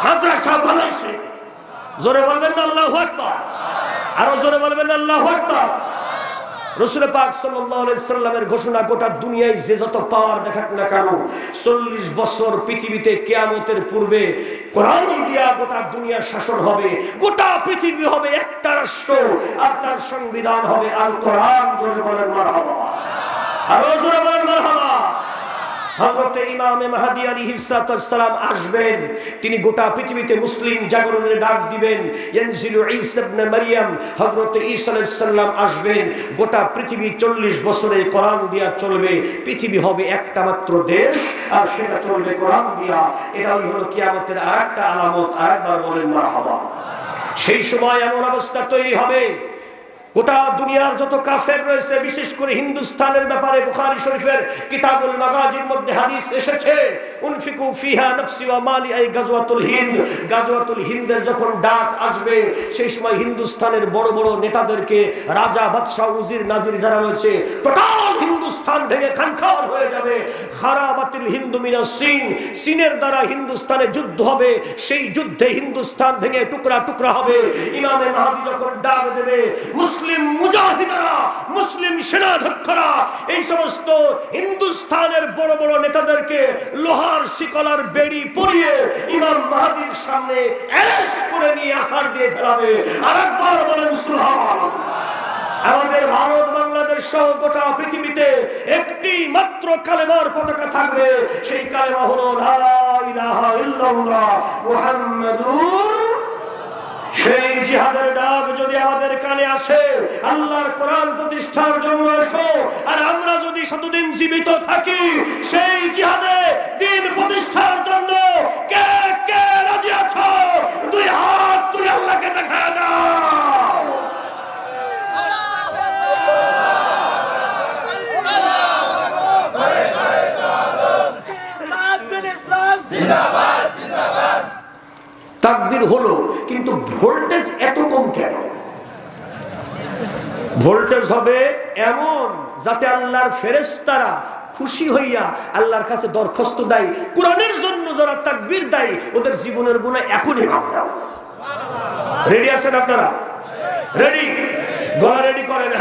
মাদ্রাসা বানাইছে। জোরে বলবেন না আল্লাহু আকবার? আরো জোরে বলবেন না আল্লাহু আকবার? রাসূল পাক সাল্লাল্লাহু আলাইহি সাল্লামের ঘোষণা, গোটা দুনিয়ায় যে যত পাওয়ার দেখাক না কেন, 40 বছর পৃথিবীতে কিয়ামতের পূর্বে কোরআন দিয়া গোটা দুনিয়া শাসন হবে, গোটা পৃথিবী হবে একটা রাষ্ট্র, আর তার সংবিধান হবে আল কোরআন। জোরে বলেন মারহাবা। আরো জোরে বলেন মারহাবা। হযরত ইমাম মাহদী আলাইহিস সালাম আসবেন, তিনি গোটা পৃথিবীতে মুসলিম জাগরণের ডাক দিবেন। ইয়ানজিলু ঈসা ইবনে মারইয়াম, হযরত ঈসা আলাইহিস সালাম আসবেন, গোটা পৃথিবী 40 বছরে কোরআন দিয়া চলবে। পৃথিবী হবে একটা মাত্র দেশ, আর সেটা চলবে কোরআন দিয়া। এটাই হলো কিয়ামতের আরেকটা আলামত। আরেকবার বলেন মারহাবা। সেই সময় এমন অবস্থা তৈরি হবে, গোটা দুনিয়ার যত কাফের রয়েছে, বিশেষ করে হিন্দুস্তানের ব্যাপারে বুখারী শরীফের কিতাবুল মাগাজির মধ্যে হাদিস এসেছে, উনফিকু ফিহা নাফসি ওয়া মালি, এই গাজওয়াতুল হিন্দ, গাজওয়াতুল হিন্দের যখন ডাক আসবে, সেই সময় হিন্দুস্তানের বড় বড় নেতাদেরকে, রাজা, বাদশাহ, উজির, নাজির যারা রয়েছে, টোটাল হিন্দুস্তান ভেঙে খানখান হয়ে যাবে। খারাবাতিল হিন্দু মিনাস সিন, সিনের দ্বারা হিন্দুস্তানে যুদ্ধ হবে, সেই যুদ্ধে হিন্দুস্তান ভেঙে টুকরা টুকরা হবে। ইমামে মাহদী যখন ডাক দেবে, মুসলিম মুজাহিদরা, মুসলিম সেনাধ্যক্ষরা, এই সমস্ত হিন্দুস্তানের বড় বড় নেতাদেরকে লোহার শিকলার বেড়ি পরিয়ে ইমাম মাহদীর সামনে অ্যারেস্ট করে নিয়ে আসার দিয়ে ফেলাবে। আরেকবার বলেন সুবহানাল্লাহ। আমাদের ভারত, বাংলাদেশ সহ গোটা পৃথিবীতে একটি মাত্র কালেমার পতাকা থাকবে, সেই কালেমা হলো লা ইলাহা ইল্লাল্লাহ মুহাম্মাদুর। সেই জিহাদের ডাক যদি আমাদের কানে আসে, আল্লাহর কোরআন প্রতিষ্ঠার জন্য এসো, আর আমরা যদি শতদিন জীবিত থাকি, সেই জিহাদে দিন প্রতিষ্ঠার জন্য কে কে রাজি আছো? দুই হাত তুলে আল্লাহকে দেখা দাও। তাকবীর হলো, কিন্তু ভোল্টেজ এত কম কেন? ভোল্টেজ হবে এমন যাতে আল্লাহর ফেরেশতারা খুশি হইয়া আল্লাহর কাছে দরখাস্ত দেয়, কোরআনের জন্য যারা তাকবীর দেয় ওদের জীবনের গুনাহ এখনই মাফ দাও। রেডি আছেন আপনারা? রেডি? গলা রেডি করেন।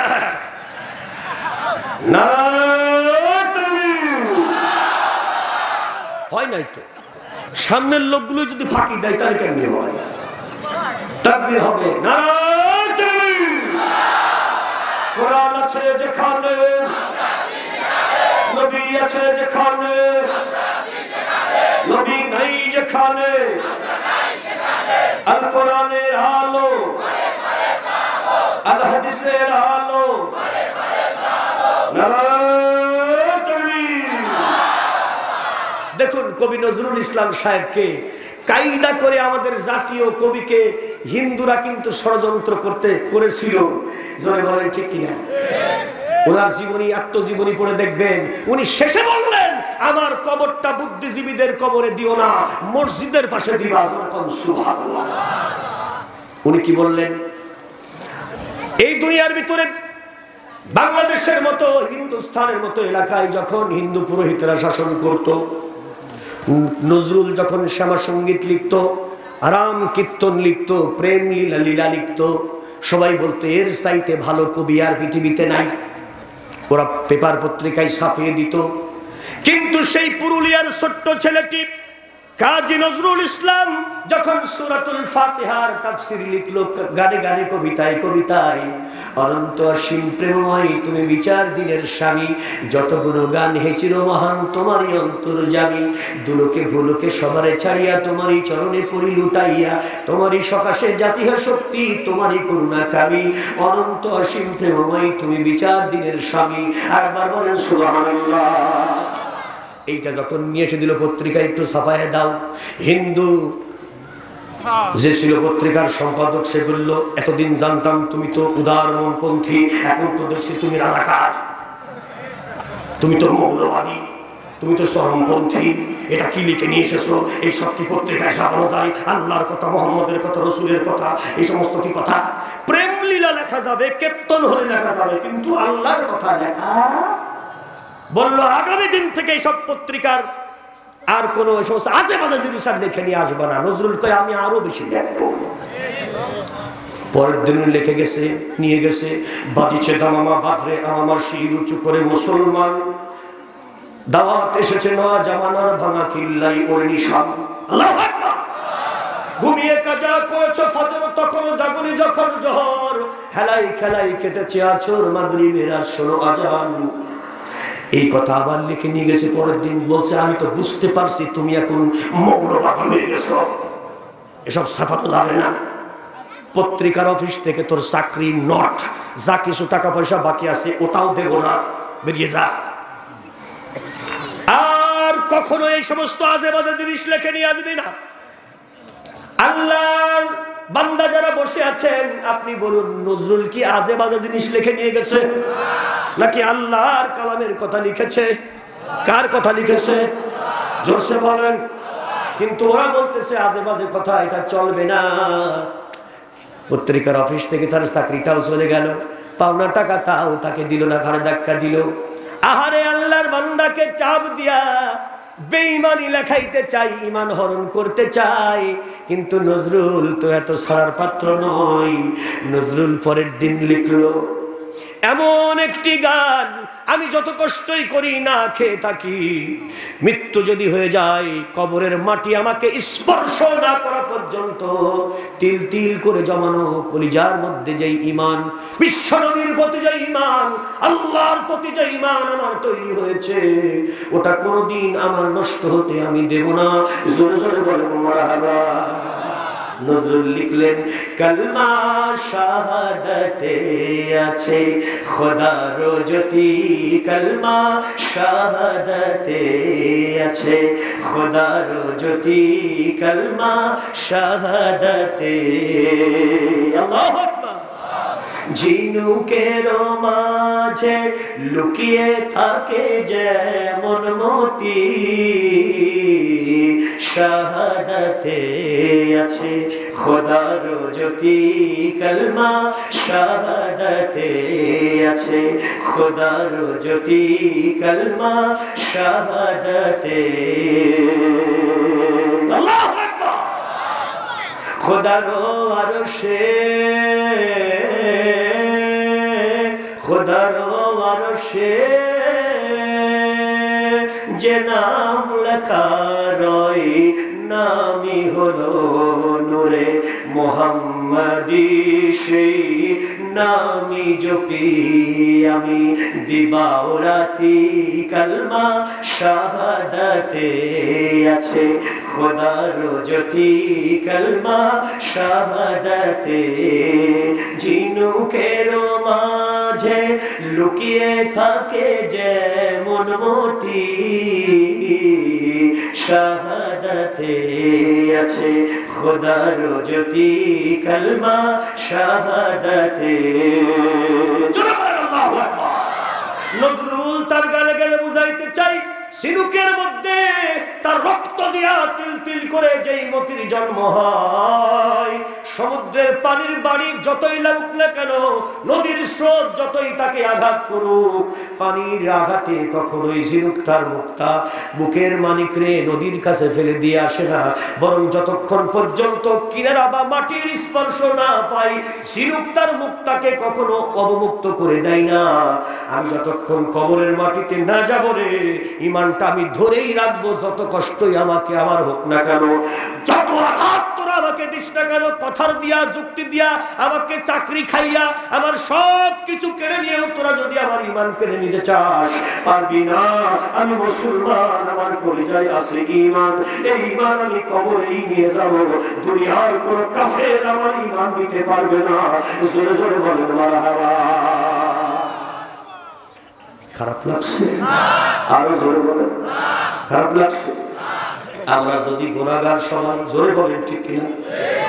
নারায়ে তাকবীর। হয় নাই তো, সামনের লোকগুলো যদি ফাঁকি দেয় তাহলে কেমনি হয়? তাকবীর হবে। নারায়ে তাকবীর। কোরআন আছে যেখানে, নবী আছে যেখানে, নবী নাই যেখানে, আল কোরআনের আলো, আল হাদিসের আলো। নারায়ে তাকবীর। দেখুন, কবি নজরুল ইসলাম সাহেবকে কায়দা করে আমাদের জাতীয় কবিকে হিন্দুরা কিন্তু ষড়যন্ত্র করেছিল। জোরে বলেন ঠিক কিনা? ওনার জীবনী, আত্মজীবনী পড়ে দেখবেন, উনি শেষে বললেন, আমার কবরটা বুদ্ধিজীবীদের কবরে দিও না, মসজিদের পাশে দিবা। সুবহানাল্লাহ। উনি কি বললেন? এই দুনিয়ার ভিতরে বাংলাদেশের মতো, হিন্দুস্তানের মতো এলাকায় যখন হিন্দু পুরোহিতরা শাসন করত, নজরুল যখন শ্যামা সঙ্গীত লিখত, আরাম কীর্তন লিখত, প্রেম লীলা লীলা লিখত, সবাই বলতো এর চাইতে ভালো কবি আর পৃথিবীতে নাই। ওরা পেপার পত্রিকায় ছাপিয়ে দিত। কিন্তু সেই পুরুলিয়ার ছোট্ট ছেলেটি কাজী নজরুল ইসলাম যখন সূরাতুল ফাতিহার তাফসীর লিখলো, গানে গানে কবিতায় কবিতায়, অনন্ত অসীম প্রেমময় তুমি বিচার দিনের স্বামী, যত গুণগান হে চির মহান তোমারই অন্তর্যামী, দুলোকে ভুলোকে সবারে ছাড়িয়া তোমারই চরণে পড়ি লুটাইয়া, তোমারই সকাশে জাতিহ শক্তি তোমারই করুণা কামি, অনন্ত অসীম প্রেমময় তুমি বিচার দিনের স্বামী। একবার বলেন সুবহানাল্লাহ। এইটা যখন নিয়ে এসে দিল পত্রিকায়, একটু ছাপায় দাও। হিন্দু যে ছিল পত্রিকার সম্পাদক, সে বলল, এতদিন জানতাম তুমি তো উদার মনপন্থী, এখন তো দেখছি তুমি রাজাকার, তুমি তো মৌলবাদী, তুমি তো চরমপন্থী, এটা কি লিখে নিয়ে এসেছো? এই সব কি পত্রিকায় ছাপানো যায়? আল্লাহর কথা, মোহাম্মদের কথা, রসুলের কথা, এই সমস্ত কি কথা? প্রেম লীলা লেখা যাবে, কীর্তন হলে লেখা যাবে, কিন্তু আল্লাহর কথা লেখা। বললো আগামী দিন থেকে এইসব পত্রিকার আর কোন সমস্ত আজে বাজে জিনিস আর লিখে নিয়ে আসবো না। নজরুল কয় আমি আরো বেশি লিখবো। পরের দিন লিখে গেছে, নিয়ে গেছে, বাজিছে দামামা বাঁধরে আমার শির উঁচু করে মুসলমান, দাওয়াত এসেছে নয়া জামানার ভাঙা কিল্লাই ওরে নিশান। আল্লাহু আকবার। ঘুমিয়ে কাজা করেছো ফজর, তখন জাগনি যখন জোহর, হেলাই খেলাই কেটেছে আছর, মাগরিবের আর শোনো আজান। এই কথা আবার লিখে নিয়ে গেছে। পরের দিন বলছে, আমি তো বুঝতে পারছি তুমি এখন মৌলবাদী হয়ে গেছো, এসব ছাপানো যাবে না। পত্রিকার অফিস থেকে তোর চাকরি নট, যা কিছু টাকা পয়সা বাকি আছে ওটাও দেব না, বেরিয়ে যা। আর কখনো এই সমস্ত আজে বাজে জিনিস লেখে নিয়ে আসবি না। আল্লাহর বান্দা যারা বসে আছেন, আপনি বলুন নজরুল কি আজে বাজে জিনিস লিখে নিয়ে গেছে, নাকি আল্লাহর কালামের কথা লিখেছে? কার কথা লিখেছে? জোরসে বলেন। কিন্তু ওরা বলতেছে আজে বাজে কথা, এটা চলবে না। পত্রিকার অফিস থেকে তার চাকরিটাও চলে গেল, পাওনা টাকা তাও তাকে দিল না, ঘাড়ে ধাক্কা দিল। আহারে আল্লাহর বান্দাকে চাপ দিয়া বেঈমানি লেখাইতে চাই, ঈমান হরণ করতে চাই। কিন্তু নজরুল তো এত ছাড়ার পাত্র নয়। নজরুল পরের দিন লিখলো এমন একটি গান, আমি যত কষ্টই করি না খেয়ে থাকি, মৃত্যু যদি হয়ে যায়, কবরের মাটি আমাকে স্পর্শ না করা পর্যন্ত তিল তিল করে জমানো কলিজার মধ্যে যেই ঈমান, বিশ্বনবীর প্রতি যে ঈমান, আল্লাহর প্রতি যে ঈমান আমার তৈরি হয়েছে, ওটা কোনোদিন আমার নষ্ট হতে আমি দেব না। জোরে জোরে বলেন মারহাবা। নজরুল লিখলেন কালমা শাহাদাতে আছে খোদার জ্যোতি, কালমা শাহাদাতে আছে খোদার জ্যোতি, কালমা শাহাদাতে। আল্লাহু আকবার। ঝিনুকের মাঝে লুকিয়ে থাকে যেমন মতি, শাহাদাতে আছে খোদার জ্যোতি, কালমা শাহাদাতে আছে খোদার জ্যোতি, কালমা শাহাদাতে। আল্লাহু আকবার। খোদার আরশে, খোদার আরশে যে নাম লেখা রয়, নামই হলো নূরে মুহাম্মাদি, সেই নামই জপি আমি দিবারাতি, কালমা শাহাদাতে আছে খোদার জ্যোতি, কালমা শাহাদাতে। ঝিনুকের মাঝে লুকিয়ে থাকে যেমন মতি, শাহাদাতে আছে খোদার জ্যোতি, কালমা শাহাদাতে। নজরুল তার গানে গানে বুঝাইতে চাই, সিনুকের মধ্যে তার রক্ত দিয়া তিল তিল করে যেই মতির জন্ম হয়, সমুদ্রের পানির বাড়ি যতই লাগুক না কেন, নদীর স্রোত যতই তাকে আঘাত করুক, পানির আঘাতে কখনোই ঝিনুক তার মুক্তা বুকের মানিকরে নদীর কাছে ফেলে দিয়ে আসে না, বরং যতক্ষণ পর্যন্ত কিনারা বা মাটির স্পর্শ না পাই, ঝিনুক তার মুক্তাকে কখনো অবমুক্ত করে দেয় না। আমি যতক্ষণ কবরের মাটিতে না যাব রে, ঈমানটা আমি ধরেই রাখবো, যত কষ্টই আমাকে আমার হোক না কেন, যত আঘাত তোরা আমাকে দিস না কেন, কথার দিয়া যুক্তি দিয়া আমাকে চাকরি খাইয়া আমার সব কিছু কেড়ে নিয়েও তোরা যদি আমার ঈমান কেড়ে নিতে চাস, পারবি না। আমি মুসলমান, আমার পরিচয় আছে ঈমান, এই ঈমান আমি কবরেই নিয়ে যাব, দুনিয়ার কোন কাফের আমার ঈমান নিতে পারবে না। জোরে জোরে বলেন মারহাবা। খারাপ লাগছে? আরো জোরে বলেন। খারাপ লাগছে? আমরা যদি গুনাহগার সবাই, জোরে বলেন ঠিক কিনা,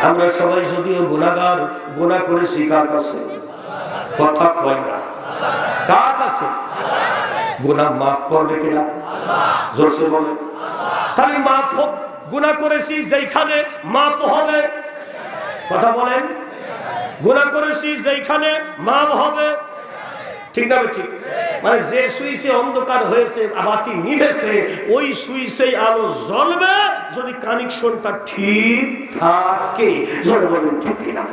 আমরা সবাই যদিও গুনাহগার, গুনাহ করেছি কার কাছে? কথা কয় না, কার কাছে? গুনাহ মাফ করবে কিনা? জোরে বলেন। তাহলে মাফ হোক, গুনাহ করেছি যেখানে মাফ হবে, কথা বলেন। গুনাহ করেছি যেখানে মাফ হবে, ঠিক না? ঠিক। মানে যে সুইচে অন্ধকার হয়েছে, বাতি নিভেছে, ওই সুইচে আলো জ্বলবে যদি কানেকশনটা ঠিক থাকে। ঠিক না?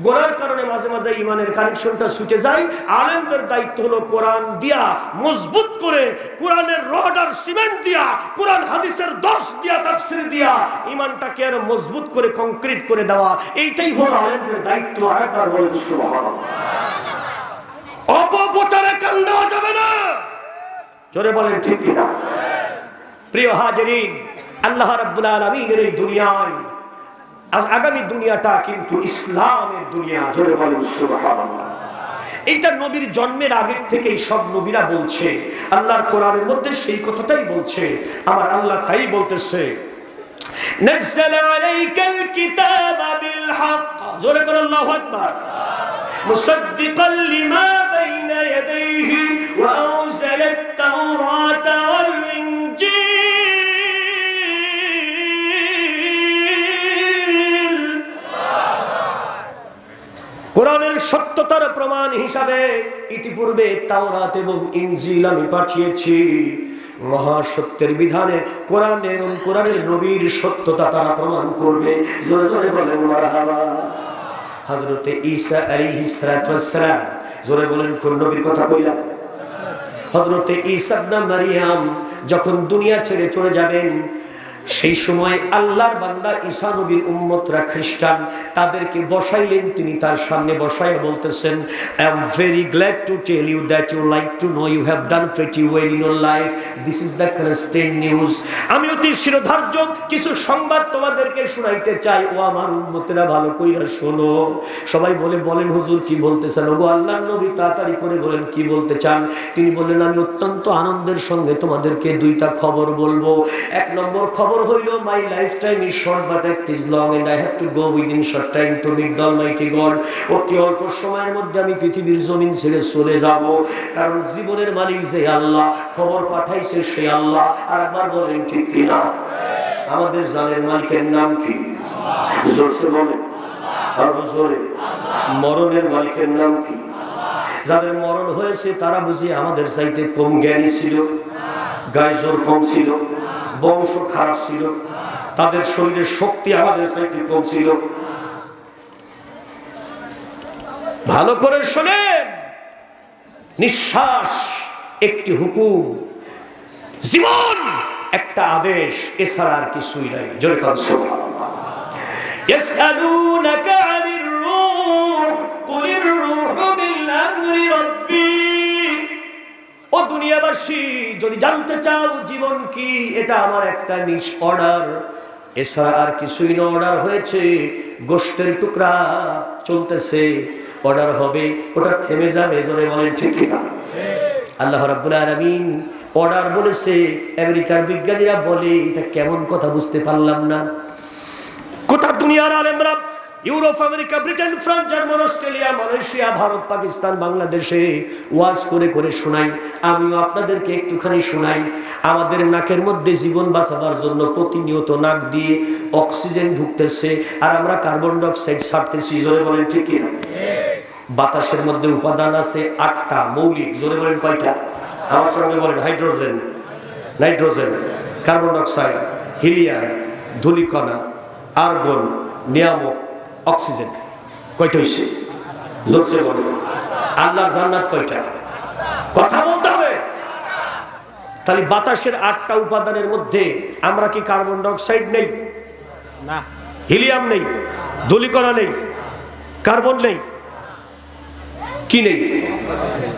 গোনার কারণে মাঝে মাঝে ইমানের কানেকশনটা ছুটে যায়। আলেমদের দায়িত্ব হলো কোরআন দিয়া মজবুত করে, কোরআনের রড আর সিমেন্ট দিয়া, কোরআন হাদিসের দর্শ দিয়া, তাফসীর দিয়া ইমানটাকে আর মজবুত করে কংক্রিট করে দেওয়া, এইটাই হলো আলেমদের দায়িত্ব। আরেকবার বলেন সুবহানাল্লাহ। অপপ্রচারে কান দেওয়া যাবে না। জোরে বলেন ঠিক কিনা? প্রিয় হাজিরিন, আল্লাহ রাব্বুল আলামিনের এই দুনিয়ায় আগামী দুনিয়াটা কিন্তু ইসলামের দুনিয়া। জোরে বলেন সুবহানাল্লাহ। এইটা নবীর জন্মের আগের থেকেই সব নবীরা বলছে, আল্লাহর কোরআনের মধ্যে সেই কথাটাই বলছে। আমার আল্লাহ তাই বলতেছে, নাযালা আলাইকাল কিতাবা বিল হক, জোরে বলেন আল্লাহু আকবার, মুসাদ্দিকাল লিমা বাইনা ইয়াদাইহি ওয়া আনজালাত তাওরাতা ওয়াল ইনজিল। কোরআনের সত্যতার প্রমাণ হিসাবে ইতিপূর্বে তাওরাত এবং ইনজিল আমি পাঠিয়েছি। মহাসত্যের বিধানে কোরআন এবং কোরআনের নবীর সত্যতা তারা প্রমাণ করবে। জোরে জোরে বলেন মারহাবা। হযরতে ঈসা আলাইহিস সালাতু ওয়াস সালাম, জোরে বলেন কোন নবীর কথা কইলাম? হযরতে ঈসা ইবনে মারইয়াম যখন দুনিয়া ছেড়ে চলে যাবেন, সেই সময় আল্লাহর বান্দা ঈসা নবীর উম্মতরা খ্রিস্টান, তাদেরকে বসাইলেন। তিনি তার সামনে বসায় বলতেছেন, I am very glad to tell you that you like to know you have done pretty well in your life, this is the constant news. আমি অতি শিরোধার্য কিছু সংবাদ তোমাদেরকে শোনাইতে চাই, ও আমার উম্মতেরা ভালো কইরা শোনো। সবাই বলেন হুজুর কি বলতে চান? ওগো আল্লাহর নবী তাড়াতাড়ি করে বলেন কি বলতে চান। তিনি বললেন, আমি অত্যন্ত আনন্দের সঙ্গে তোমাদেরকে দুইটা খবর বলবো। এক নম্বর খবর হইল, my lifetime is short but it is long and I have to go within short time to meet the Almighty God. অতি অল্প সময়ের মধ্যে আমি পৃথিবীর জমিন ছেড়ে চলে যাব, কারণ জীবনের মালিক যে আল্লাহ, খবর পাঠাইছে সে আল্লাহ। আর একবার বলেন ঠিক কিনা? আমাদের জানের মালিকের নাম কি? জোরসে বলেন, আরো জোরে। মরণের মালিকের নাম কি? যাদের মরণ হয়েছে তারা বুঝি আমাদের চাইতে কম জ্ঞানী ছিল, গায়ে জোর কম ছিল, বংশ খারাপ ছিল, তাদের শরীরের শক্তি আমাদের চাইতে কম ছিল। ভালো করে শোনেন, নিঃশ্বাস একটি হুকুম, জীবন একটা আদেশ, এছাড়া আর কিছুই নাই। জোরে কান সুবহানাল্লাহ। ইয়াসআলুনাকা আনির রূহ কুলির রূহু মিন আমরি রাব্বি। ও দুনিয়াবাসী, যদি জানতে চাও জীবন কি, এটা আমার একটা অর্ডার, এছাড়া আর কিছুই না। অর্ডার হয়েছে, গোশতের টুকরা চলতেছে, অর্ডার হবে, ওটা থেমে যাবে। জোরে বলেন ঠিক কিনা? আল্লাহ রাব্বুল আলামিন অর্ডার বলেছে। আমেরিকার বিজ্ঞানীরা বলে, এটা কেমন কথা বুঝতে পারলাম না। গোটা দুনিয়ার আলেমরা, Europe, America, Britain, France, German, Australia, Malaysia, Bharat, Pakistan, বাংলাদেশে ওয়াজ করে করে শোনাই। আমিও আপনাদেরকে একটুখানি শোনাই। আমাদের নাকের মধ্যে জীবন বাঁচাবার জন্য প্রতিনিয়ত নাক দিয়ে অক্সিজেন ঢুকতেছে, আর আমরা কার্বন ডাই অক্সাইড ছাড়তেছি। জোরে বলেন ঠিক কিনা? বাতাসের মধ্যে উপাদান আছে 8টা মৌলিক। জোরে বলেন কয়টা? আমার সঙ্গে বলেন, hydrogen, nitrogen, carbon die oxide, helium, ধূলিকণা, argon, নিয়ামক, অক্সিজেন। কয়টা হইছে? জোরসে বলেন। আল্লাহর জান্নাত কয়টা? কথা বলতে হবে। তাহলে বাতাসের 8টা উপাদানের মধ্যে আমরা কি কার্বন ডাই অক্সাইড নেই? না। হিলিয়াম নেই, ধূলিকণা নেই, কার্বন নেই, কি নেই?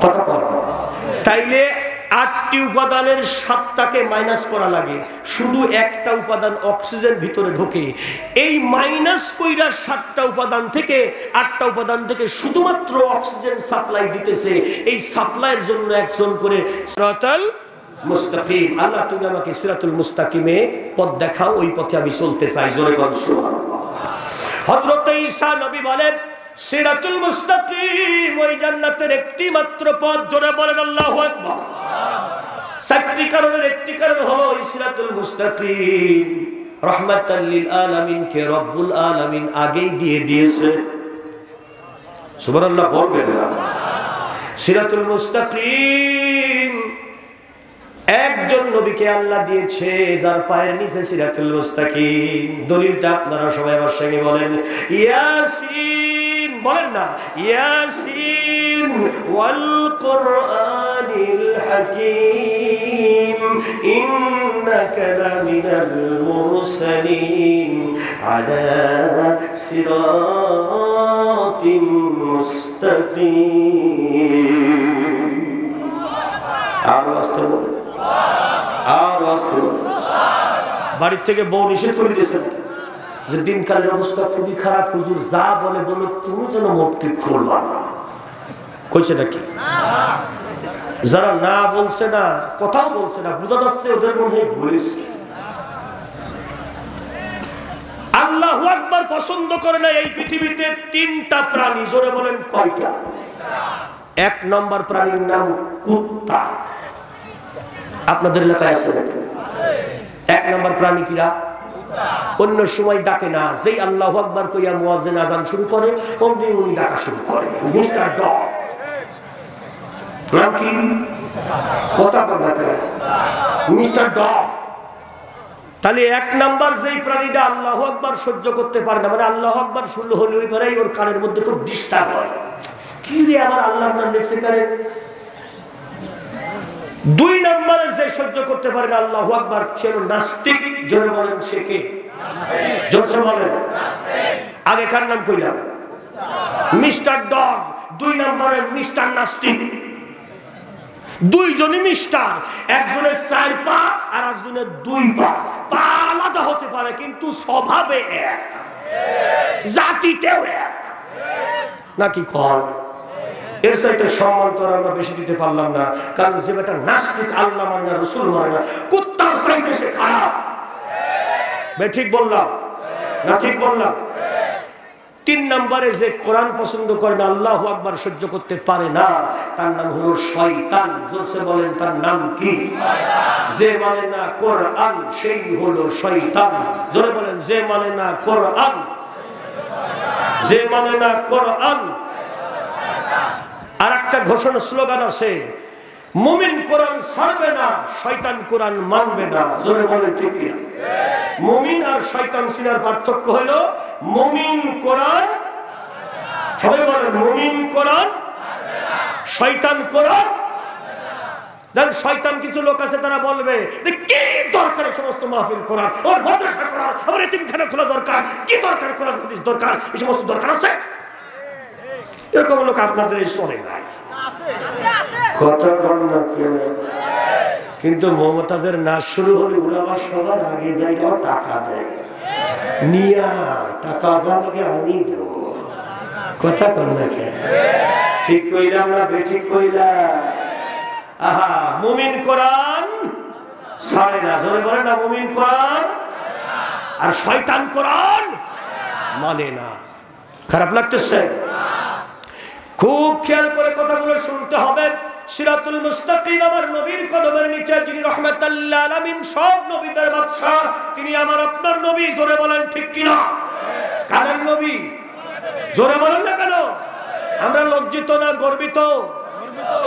কথা বল। তাইলে 8টি উপাদানের 7টাকে মাইনাস করা লাগে, শুধু একটা উপাদান অক্সিজেন ভিতরে ঢোকে। এই মাইনাস কইরা 7টা উপাদান থেকে 8টা উপাদান থেকে শুধুমাত্র অক্সিজেন সাপ্লাই দিতেছে। এই সাপ্লাইয়ের জন্য একজন করে সিরাতাল মুস্তাকিম। আল্লাহ তুমি আমাকে সিরাতুল মুস্তাকিমে পথ দেখাও, ওই পথে আমি চলতে চাই। জোরে বল সুবহানাল্লাহ। হযরত ঈসা নবী বলেন, সিরাতুল মুস্তাকিম ওই জান্নাতের একটি মাত্র পথ। জোরে বলেন আল্লাহু আকবার। 4টি কারণের একটি কারণ হলো সিরাতুল মুস্তাকিম। রাহমাতাল লিল আলামিন কে রব্বুল আলামিন আগেই দিয়ে দিয়েছে। সুবহানাল্লাহ বলবেন না? সিরাতুল মুস্তাকিম একজন নবীকে আল্লাহ দিয়েছে, যার পায়ের নিচে সিরাতুল মুস্তাকিম। দলিলটা আপনারা সবাই আমার সঙ্গে বলেন, ইয়াসিন। বলেন না, ইয়াসিন ওয়াল কুরআনিল হাকীম ইন্নাকা লামিনাল মুরসালিন আলা সিরাতিম মুস্তাকিম। আর বাস্তব বাড়ির থেকে বউ নিষেধ করে দিয়েছে যে দিনকালের অবস্থা খুবই খারাপ, হুজুর যা বলে বলো, তুমি যেন মুক্তি খুলবা না। কইছে নাকি? যারা না বলছে না, কথাও বলছে না, বোঝা যাচ্ছে ওদের মনে হয় বলেছে। আল্লাহু আকবার পছন্দ করে না এই পৃথিবীতে তিনটা প্রাণী। জোরে বলেন কয়টা? এক নম্বর প্রাণীর নাম কুত্তা। আপনাদের এলাকায় আছে নাকি? এক নম্বর প্রাণী কিরা? অন্য সময় ডাকে না, যেই আল্লাহু আকবার কইয়া মুয়াজ্জিন আযান শুরু করে অমনি উনি ডাকা শুরু করে, মিস্টার ডগ। নাম কি? কথা বলতে মিস্টার ডগ। তাহলে এক নাম্বার যেই প্রাণীটা আল্লাহু আকবার সহ্য করতে পারে না, মানে আল্লাহু আকবার শুনলে হলে ওই পরেই ওর কানের মধ্যে খুব ডিস্টার্ব হয়, কি রে আবার আল্লাহর নাম নিচ্ছে কানে। দুই নম্বরে যে সহ্য করতে পারে না আল্লাহু আকবার, সে হলো নাস্তিক। জোরে বলেন সে কে? জোরে বলেন। আগে কার নাম কইলাম? Mister dog. দুই নম্বরে মিস্টার নাস্তিক। দুইজনই মিস্টার, একজনের 4 পা আর একজনের 2 পা। পা আলাদা হতে পারে কিন্তু স্বভাবে এক, জাতিতেও এক, নাকি কল? এর চাইতে সম্মান তো আমরা বেশি দিতে পারলাম না, কারণ যে বেটা নাস্তিক, আল্লাহ মানে না, রাসূল মানে না, কুত্তার চাইতে সে খারাপ। ঠিক বললাম না? ঠিক বললাম। 3 নম্বরে যে কোরআন পছন্দ করে না, আল্লাহু আকবার সহ্য করতে পারে না, তার নাম হলো শয়তান। জোরসে বলেন তার নাম কি? যে মানে না কোরআন সেই হলো শয়তান। জোরে বলেন যে মানে না কোরআন, যে মানে না কোরআন। আর একটা ঘোষণা স্লোগান আছে, মুমিন কোরআন ছাড়বে না, শয়তান কোরআন মানবে না। জোরে বলেন ঠিক কিনা? মুমিন আর শয়তান চিনার পার্থক্য হলো, মুমিন কোরআন, সবাই বলেন মুমিন কোরআন, শয়তান কোরআন। দেন শয়তান কিছু লোক আছে তারা বলবে যে কি দরকার সমস্ত মাহফিল করার, ওর মাদ্রাসা করার, আমার এতিমখানা খোলা দরকার, কি দরকার কোরআন হাদিস দরকার, এই সমস্ত দরকার আছে। এরকম লোক আপনাদের এই সরে নাই, কথা বল না কেউ। কিন্তু মমতাজের নাচ শুরু হলে ওরা আবার সবার আগে যায়, টাকা দেয়, নিয়া টাকা যা লাগে আমি দেবো। কথা বল না কেন? ঠিক কইলাম না? ঠিক কইলাম। আহা, মুমিন কোরআন ছাড়ে না। জোরে বলেন না, মুমিন কোরআন, আর শয়তান কোরআন মানে না। খারাপ লাগতেছে? খুব খেয়াল করে কথাগুলো শুনতে হবে। সিরাতুল মুস্তাকিম, আমার নবীর কদমের নিচে যিনি রাহমাতাল লিল আলামিন, সব নবীদের বাদশা, তিনি আমার আপনার নবী। জোরে বলেন ঠিক কিনা? কাদের নবী? জোরে বলেন না কেন? আমরা লজ্জিত না গর্বিত?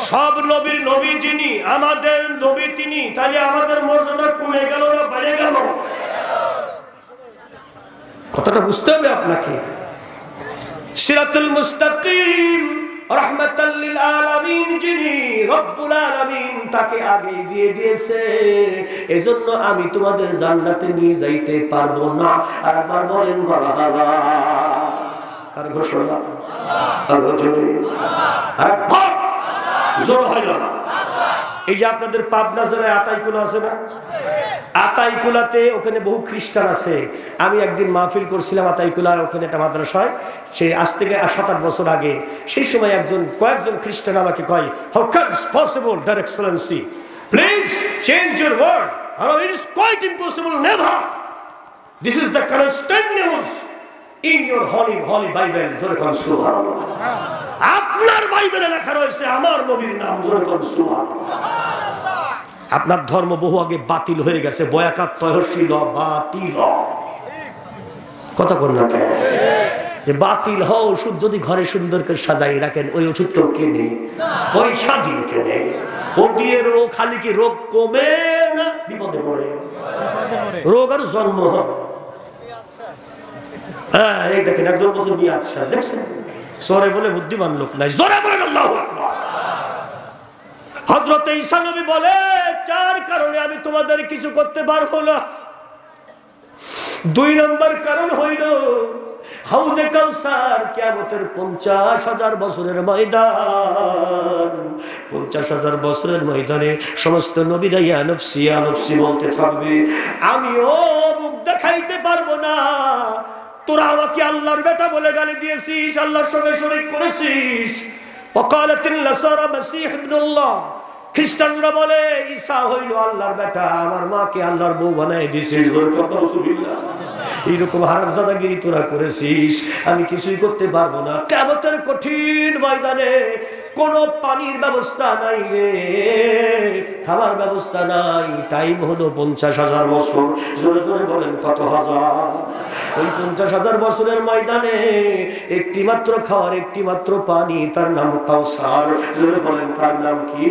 সব নবীর নবী যিনি, আমাদের নবী তিনি। তাহলে আমাদের মর্যাদা কমে গেল না বেড়ে গেল? কথাটা বুঝতে হবে আপনাকে। সিরাতুল মুস্তাকিম, রাহমাতাল লিল আলামিন যিনি, রব্বুল আলামিন তাকে আগে দিয়ে দিয়েছে। এজন্য আমি তোমাদের জান্নাতে নিয়ে যাইতে পারবো না। আর একবার বলেন মারহাবা। কার ঘোষণা? আল্লাহ। জোর হয় না? এই যে আপনাদের পাবনা জেলায় আতাইকুলা আছে না? আতাইকুলাতে ওখানে বহু খ্রিস্টান আছে। আমি একদিন মাহফিল করছিলাম আতাইকুলার ওখানে একটা মাদ্রাসায়, সেই আজ থেকে 7-8 বছর আগে। সেই সময় কয়েকজন খ্রিস্টান আমাকে কয়, how comes possible that excellency, please change your word. It is quite impossible, never. This is the constant news in your holy Bible. জোরে কোন সুবহানাল্লাহ। আপনার বাইবেলে লেখা রয়েছে আমার নবীর নাম। জোরে কোন সুবহানাল্লাহ। আপনার ধর্ম বহু আগে বাতিল হয়ে গেছে। বয়াকাত তহশিল বাতিল। কথা বল না কেন? যে বাতিল হওয়া ওষুধ যদি ঘরে সুন্দর করে সাজাই রাখেন, ওই ওষুধ কেউ কেনে? পয়সা দিয়ে কেনে। ও দিয়ে রোগ খালি কি রোগ কমে না বিপদে পড়ে? রোগ আর জন্ম হয়। হ্যাঁ, এই দেখেন একজন বছর নিয়ে আসছে, দেখছেন? সরে বলে বুদ্ধিমান লোক নাই। জোরে বলেন আল্লাহু আকবার। হযরত ঈসা নবী বলে, 4 কারণে আমি তোমাদের কিছু করতে পারবো না। 2 নম্বর কারণ হইল হাউজে কাউসার, কিয়ামতের 50,000 বছরের ময়দান। 50,000 বছরের ময়দানে সমস্ত নবীরা ইয়া নফসি ইয়া নফসি বলতে থাকবে। আমিও খাইতে পারবো না। তোরা আমাকে আল্লাহর বেটা বলে গালি দিয়েছিস, আল্লাহর সঙ্গে শরীক করেছিস। ওয়াকালাতিন নাসারা মাসীহ ইবনুল্লাহ, খ্রিস্টানরা বলে ঈসা হইল আল্লাহর বেটা, আমার মাকে আল্লাহর বউ বানায় দিয়েছিস। এইরকম হারামজাদাগিরি তোরা করেছিস, আমি কিছুই করতে পারবো না। কিয়ামতের কঠিন ময়দানে কোনো পানির ব্যবস্থা নাই রে, খাবার ব্যবস্থা নাই। টাইম হলো 50,000 বছর। জোরে জোরে বলেন কত হাজার? ওই 50,000 বছরের ময়দানে একটি মাত্র খাওয়ার, একটি মাত্র পানি, তার নাম কাউসার। জোরে বলেন তার নাম কি?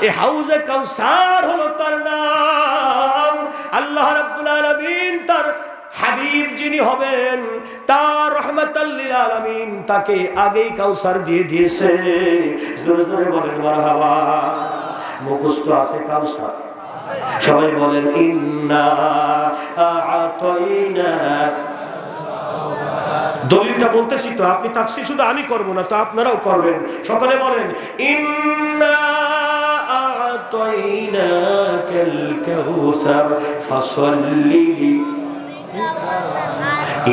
এই হাউজে কাউসার হলো তার নাম। আল্লাহ রাব্বুল আলামিন তার হাবিব যিনি হবেন, তার রহমাতাল লিল আলামিন, তাকে আগেই কাউসার দিয়ে দিয়েছে। জোরে জোরে বলেন মারহাবা। মুখস্থ আছে কাউসার? সবাই বলেন ইন্না আ'তাইনা। দলিলটা বলতেছি তো, আপনি তাফসীর শুধু আমি করব না, তো আপনারাও করবেন। সকলে বলেন ইন্না আ'তাইনাকাল কাউসার ফাসাল্লি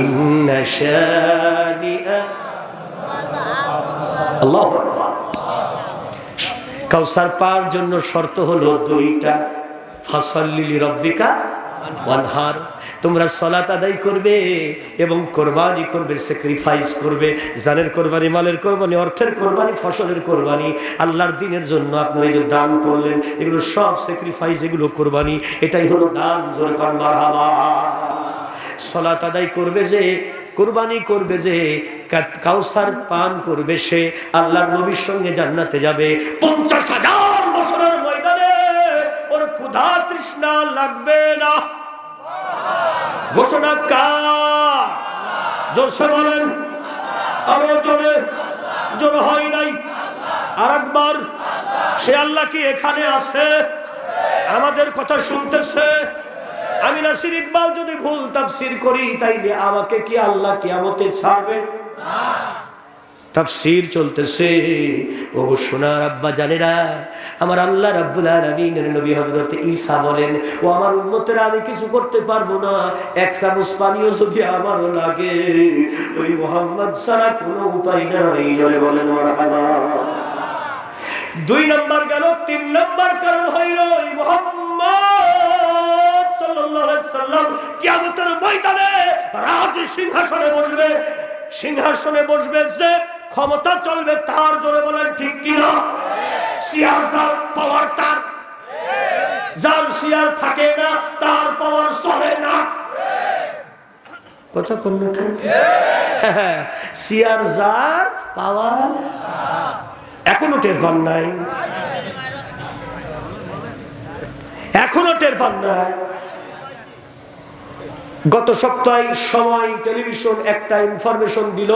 ইন্না শানিআ। আল্লাহু আকবার। কাউসার পাওয়ার জন্য শর্ত হলো দুইটা। ফাসাল্লি লিরাব্বিকা ওয়ানহার, তোমরা সালাত আদায় করবে এবং কোরবানি করবে, স্যাক্রিফাইস করবে। জানের কোরবানি, মালের কোরবানি, অর্থের কোরবানি, ফসলের কোরবানি, আল্লাহর দ্বীনের জন্য আপনারা এই যে দান করলেন, এগুলো সব স্যাক্রিফাইস, এগুলো কোরবানি। এটাই হলো দান। জোরে কান মারহাবা। সালাত আদায় করবে যে, কুরবানি করবে যে, কাউসার পান করবে সে, আল্লাহর নবীর সঙ্গে জান্নাতে যাবে। 50,000 বছরের ময়দানে ওর ক্ষুধা তৃষ্ণা লাগবে না। ঘোষণা কার? জোরসে বলেন, আরো জোরে। জোর হয় নাই? আরেকবার। সে আল্লাহ কি এখানে আছে? আমাদের কথা শুনতেছে? আমি নাসির ইকবাল যদি ভুল তাফসীর করি, তাইলে আমাকে কি আল্লাহ কিয়ামতে ছাড়বে? তাফসীর চলতেছে। ও সোনার আব্বা জানেরা, আমার আল্লাহ রাব্বুল আলামিনের নবী হযরত ঈসা বলেন, ও আমার উম্মতেরা, আমি কিছু করতে পারবো না, এক চামচ পানিও যদি আমারও লাগে, ওই মুহাম্মদ ছাড়া কোনো উপায় নাই। জয় বলেন মারহাবা। 2 নম্বর গেল। 3 নম্বর কারণ হইল ওই মুহাম্মদ সাল্লাল্লাহু আলাইহি সাল্লাম কিয়ামতের ময়দানে রাজ সিংহাসনে বসবে। সিংহাসনে বসবে যে, ক্ষমতা চলবে তার। জোরে বলেন ঠিক কিনা? সিয়ার যার, পাওয়ার তার। যার সিয়ার থাকে না, তার পাওয়ার চলে না। কথা কোন না? সিয়ার যার, পাওয়ার এখনো টের পান নাই? এখনো টের পান নাই? গত সপ্তাহে সময় টেলিভিশন একটা ইনফরমেশন দিল,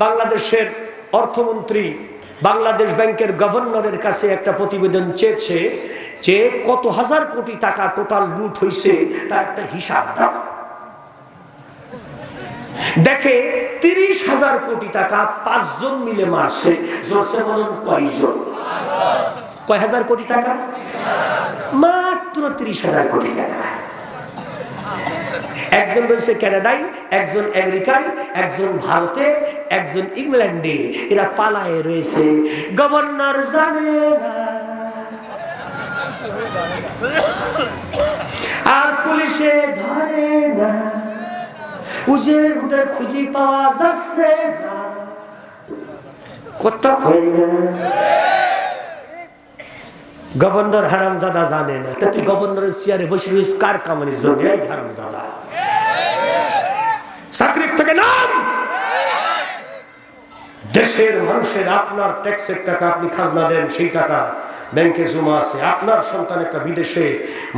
বাংলাদেশের অর্থমন্ত্রী বাংলাদেশ ব্যাংকের গভর্নরের কাছে একটা প্রতিবেদন চেয়েছে যে কত হাজার কোটি টাকা টোটাল লুট হয়েছে, তার একটা হিসাব দাও। দেখে 30,000 কোটি টাকা 5 জন মিলে মারছে। জোরসে বলুন কয়জন? কয় হাজার কোটি টাকা? মাত্র 30,000 কোটি টাকা। একজন রয়েছে কানাডায়, একজন আমেরিকায়, একজন ভারতে, একজন ইংল্যান্ডে। এরা পালায়ে রয়েছে, গভর্নর জানে না, আর পুলিশে ধরে না, ওদের খুঁজে পাওয়া যাচ্ছে না। কত গভর্নর হারামজাদা জানে না। তুই গভর্নরের চেয়ারে বসে রয়েছিস কার কামানির জন্য? এই হারামজাদা, চাকরির থেকে নাম। দেশের মানুষের আপনার ট্যাক্সের টাকা আপনি খাজনা দেন, সেই টাকা ব্যাংকে জমা আছে। আপনার সন্তান একটা বিদেশে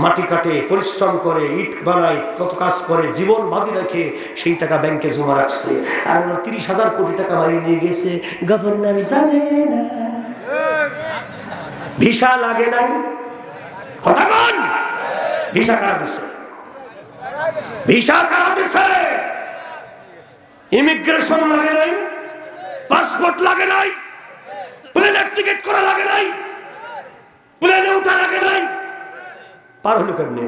মাটি কাটে, পরিশ্রম করে, ইট বানায়, কত কাজ করে, জীবন বাজি রাখে, সেই টাকা ব্যাংকে জমা রাখছে। আর 30,000 কোটি টাকা বাইরে নিয়ে গেছে, গভর্নর জানে না। ভিসা লাগে নাই? কথা বল। ভিসা কারা দিছে? ভিসা কারা দিছে? ইমিগ্রেশন লাগে নাই, পাসপোর্ট লাগে নাই, প্লেনের টিকিট করা লাগে নাই, প্লেনে উঠা লাগে নাই। পার হলো কেমনে?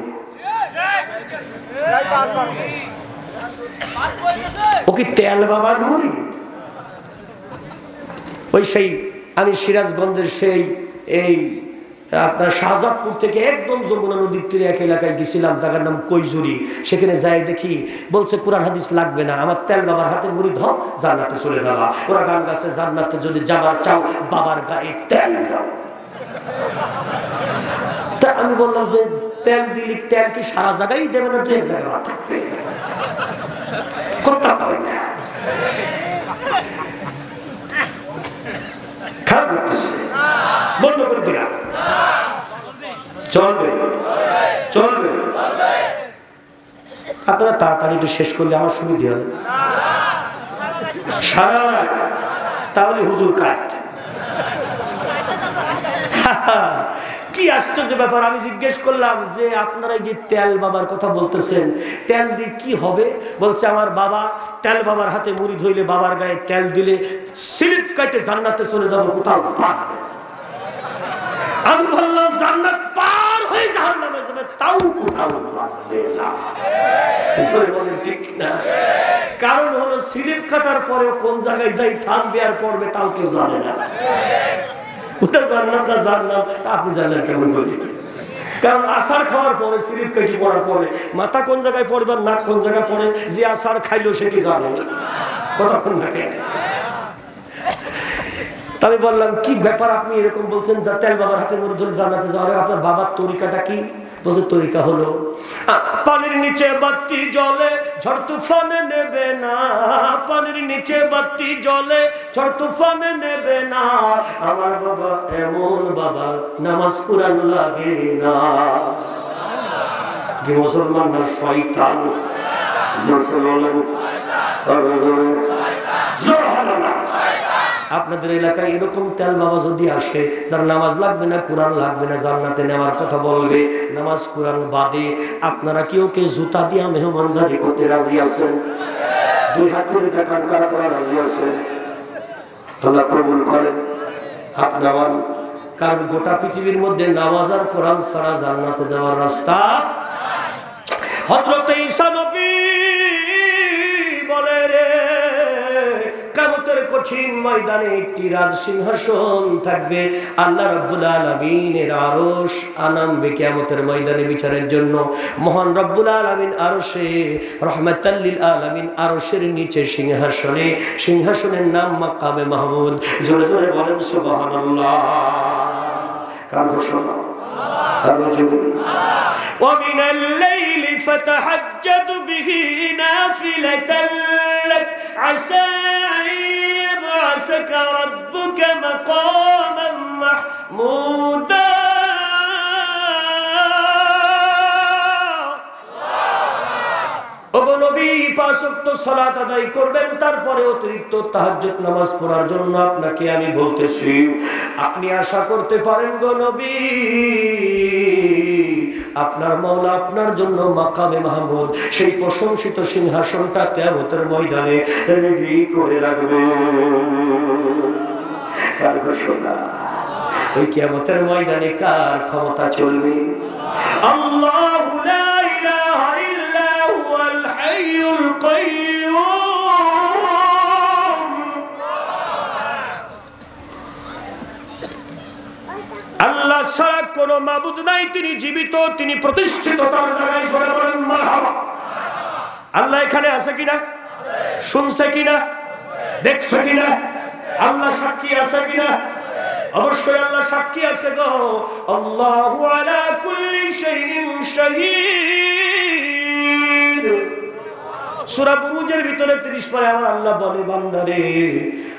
ও কি তেল বাবার মুরিদ? ওই সেই আমি সিরাজগঞ্জের সেই এই আপনার শাহজাদপুর থেকে একদম যমুনা নদীর তীরে এক এলাকায় গেছিলাম, জায়গার নাম কৈজুরি। সেখানে যাই দেখি বলছে কোরআন হাদিস লাগবে না, আমার তেল বাবার হাতে মুরিদ হও, জান্নাতে চলে যাবা। ওরা গান গাছে জান্নাতে যদি যাবার চাও বাবার গায়ে তেল দাও। তা আমি বললাম যে তেল দিলি, তেল কি সারা জায়গায় দেবে না, দু এক জায়গায় বাদ থাকবে? কথা হয় না, খারাপ লাগতেছে, বন্ধ করে দিলাম। চলবে চলবে, আপনারা তাড়াতাড়ি একটু শেষ করলে আমার সুবিধা হয়। সারা রাত তাহলে হুজুর কাট। কি আশ্চর্য ব্যাপার! আমি জিজ্ঞেস করলাম যে আপনারা যে তেল বাবার কথা বলতেছেন, তেল দিয়ে কি হবে? বলছে আমার বাবা তেল বাবার হাতে মুরিদ হইলে বাবার গায়ে তেল দিলে স্লিপ কাটে জান্নাতে চলে যাবো, কোথাও বাদ দেবে। আমি বললাম জান্নাত পার হয়ে জাহান্নামে যাবে, তাও কোথাও বাদ দেবে না। বলেন ঠিক না? কারণ হলো স্লিপ কাটার পরেও কোন জায়গায় যাই থামবে আর পড়বে তাও কেউ জানে না। ওটা জানলাম না জানলাম, আপনি জানলেন কেমন করি? কারণ আষাঢ় খাওয়ার পরে, স্লিপ কেটে পড়ার পরে মাথা কোন জায়গায় পড়বে আর নাক কোন জায়গায় পড়ে, যে আষাঢ় খাইলো সে কি জানে? কতক্ষণ থাকে। আমি বললাম কি ব্যাপার আপনি এরকম বলছেন, যা তেল বাবার হাতে মুরিদ হলে জান্নাতে যাওয়ার, আপনার বাবার তরিকাটা কি? বলছে তরিকা হলো পানির নিচে বাতি জ্বলে ঝড় তুফানে নেবে না, পানির নিচে বাতি জ্বলে ঝড় তুফানে নেবে না। আমার বাবা এমন বাবা, নামাজ কুরআন লাগে না। কি মুসলমান না শয়তান? আপনাদের এলাকায় এরকম তেল বাবা যদি আসে, যার নামাজ লাগবে না, কোরআন লাগবে না, জান্নাতে নেওয়ার কথা বলবে, নামাজ কোরআন বাদে, আপনারা কি ওকে জুতা দিয়া মেহমানদারি করতে রাজি আছেন? দুই হাত তুলে দেখান কারা কারা রাজি আছেন। আল্লাহ কবুল করেন। হাত নামান। কারণ গোটা পৃথিবীর মধ্যে নামাজ আর কোরআন ছাড়া জান্নাতে যাওয়ার রাস্তা। হযরত ঈসা নবী বলে রে, কিয়ামতের কঠিন ময়দানে একটি রাজ সিংহাসন থাকবে, আল্লাহ রাব্বুল আলামিনের আরশ আনামবে কিয়ামতের ময়দানে বিচারের জন্য। মহান রাব্বুল আলামিন আরশে রহমাতাল লিল আলামিন, আরশের নিচে সিংহাসনে, সিংহাসনের নাম মাকামে মাহমুদ। জোরে জোরে বলেন সুবহানাল্লাহ। কার ঘোষণা? ومن الليل فتهجد به نافلة لك عسى أن يبعثك ربك مقاما محمودا। নবী 5 ওয়াক্ত সালাত আদায় করবেন, তারপরে অতিরিক্ত তাহাজ্জুদ নামাজ পড়ার জন্য আপনাকে আমি বলতেছি, আপনি আশা করতে পারেন গো নবী, আপনার মাওলা আপনার জন্য মাকামে মাহমুদ, সেই প্রশংসিত সিংহাসনটা কিয়ামতের ময়দানে রেডি করে রাখবে। কার ঘোষণা? ওই কিয়ামতের ময়দানে কার ক্ষমতা চলবে? আল্লাহু লা ইলাহা ইল্লা হুয়াল হাইয়ুল কাইয়্যুম। আল্লাহ ছাড়া কোন মাবুদ নাই, তিনি জীবিত, তিনি প্রতিষ্ঠিত, তার জায়গায় সরে বলেন মারহাবা। আল্লাহ এখানে আছে কিনা? শুনছে কিনা? দেখছে কিনা? আল্লাহ সাক্ষী আছে কিনা? অবশ্যই আল্লাহ সাক্ষী আছে গো। আল্লাহু আলা কুল্লি শাইইন শাহীদ। সূরা বুরুজের ভিতরে 30 পারে আমার আল্লাহ বলে, বান্দারে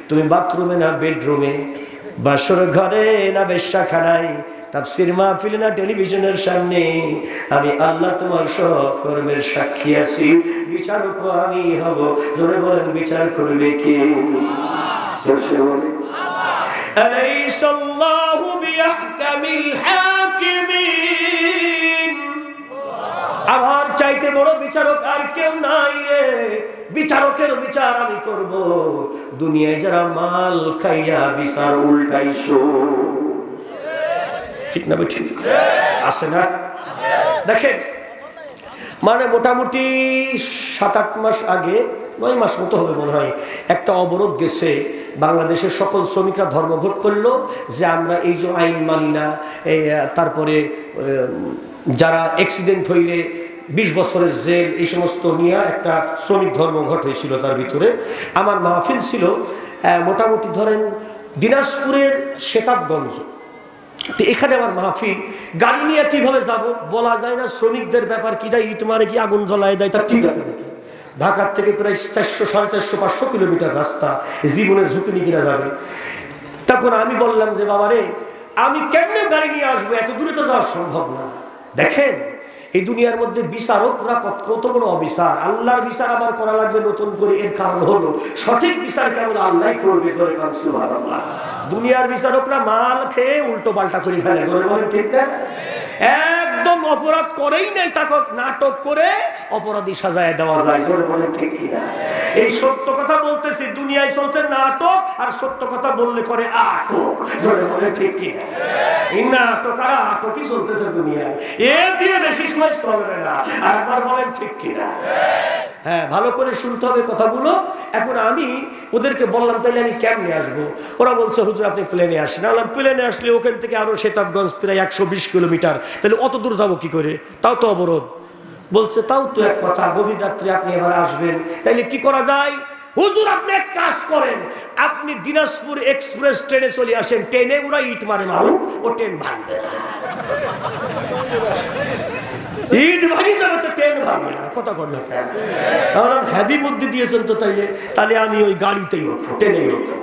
তুমি বাথরুমে না বেডরুমে, বাসর ঘরে না বেশ্যাখানায়, তাফসীর মাহফিলে না টেলিভিশনের সামনে, আমি আল্লাহ তোমার সব কর্মের সাক্ষী আছি, বিচারক আমি হব। জোরে বলেন বিচার করবে কে? জোরে বলেন আলাইসাল্লাহু বিআহকামিল হাকিমিন। আমার চাইতে বড় বিচারক আর কেউ নাই রে। বিচারকের বিচার আমি করব। দুনিয়ায় যারা মাল খাইয়া বিচার উল্টাইছো, ঠিক না? ঠিক আছে না? দেখেন মানে মোটামুটি 7-8 মাস আগে, 9 মাস মতো হবে মনে হয়, একটা অবরোধ গেছে। বাংলাদেশের সকল শ্রমিকরা ধর্মঘট করলো যে আমরা এই যে আইন মানি না। তারপরে যারা অ্যাক্সিডেন্ট হইলে 20 বছরের জেল, এই সমস্ত নিয়ে একটা শ্রমিক ধর্মঘট হয়েছিল। তার ভিতরে আমার মাহফিল ছিল মোটামুটি ধরেন দিনাজপুরের শেতাবগঞ্জ। তো এখানে আমার মাহফিল, গাড়ি নিয়ে কিভাবে যাব বলা যায় না। শ্রমিকদের ব্যাপার কিটা, ইট মারে কি আগুন জ্বলায় দেয়, তা ঠিক আছে নাকি? ঢাকার থেকে প্রায় 400, 450, 500 কিলোমিটার রাস্তা, জীবনের ঝুঁকি নিয়ে কিনা যাবে। তখন আমি বললাম যে বাবা রে, আমি কেমনে গাড়ি নিয়ে আসবো, এত দূরে তো যাওয়া সম্ভব না। দেখেন এই দুনিয়ার মধ্যে বিচারকরা কত বড় অবিচার। আল্লাহর বিচার আবার করা লাগবে নতুন করে। এর কারণ হলো সঠিক বিচার কেবল আল্লাহ করবে। সুবহানাল্লাহ। দুনিয়ার বিচারকরা মাল খেয়ে উল্টো পাল্টা করে ফেলে, ঠিক না? একদম অপরাধ করেই নাই, তাকে নাটক করে অপরাধী সাজায় দেওয়া যায়, ঠিক কিনা? এই সত্য কথা বলতেছি, দুনিয়ায় চলছে নাটক, আর সত্য কথা বললে করে আটক, ঠিক কিনা? এই নাটক আর আটকই চলতেছে দুনিয়ায়, এ দিয়ে বেশি সময় চলবে না। আর একবার বলেন ঠিক কিনা? হ্যাঁ, ভালো করে শুনতে হবে কথাগুলো। এখন আমি ওদেরকে বললাম তাহলে আমি কেমনে আসবো? ওরা বলছে হুজুর আপনি প্লেনে আসেন। বললাম প্লেনে আসলে ওখান থেকে আরো শেতাবগঞ্জ প্রায় 120 কিলোমিটার, তাহলে অত দূর যাবো কি করে? তাও তো অবরোধ। বলছে তাও তো এক কথা, গভীর রাত্রে আপনি এবার আসবেন, তাইলে কি করা যায়? হুজুর আপনি এক কাজ করেন, আপনি দিনাজপুর এক্সপ্রেস ট্রেনে চলে আসেন, ট্রেনে ওরা ইট মারে মারুক, ও ট্রেন ভাঙবে না। ইট ভাঙি যাবে তো ট্রেন ভাঙবে না, কথা বল না কেন? হেভি বুদ্ধি দিয়েছেন তো, তাহলে আমি ওই গাড়িতেই উঠবো, ট্রেনেই উঠবো।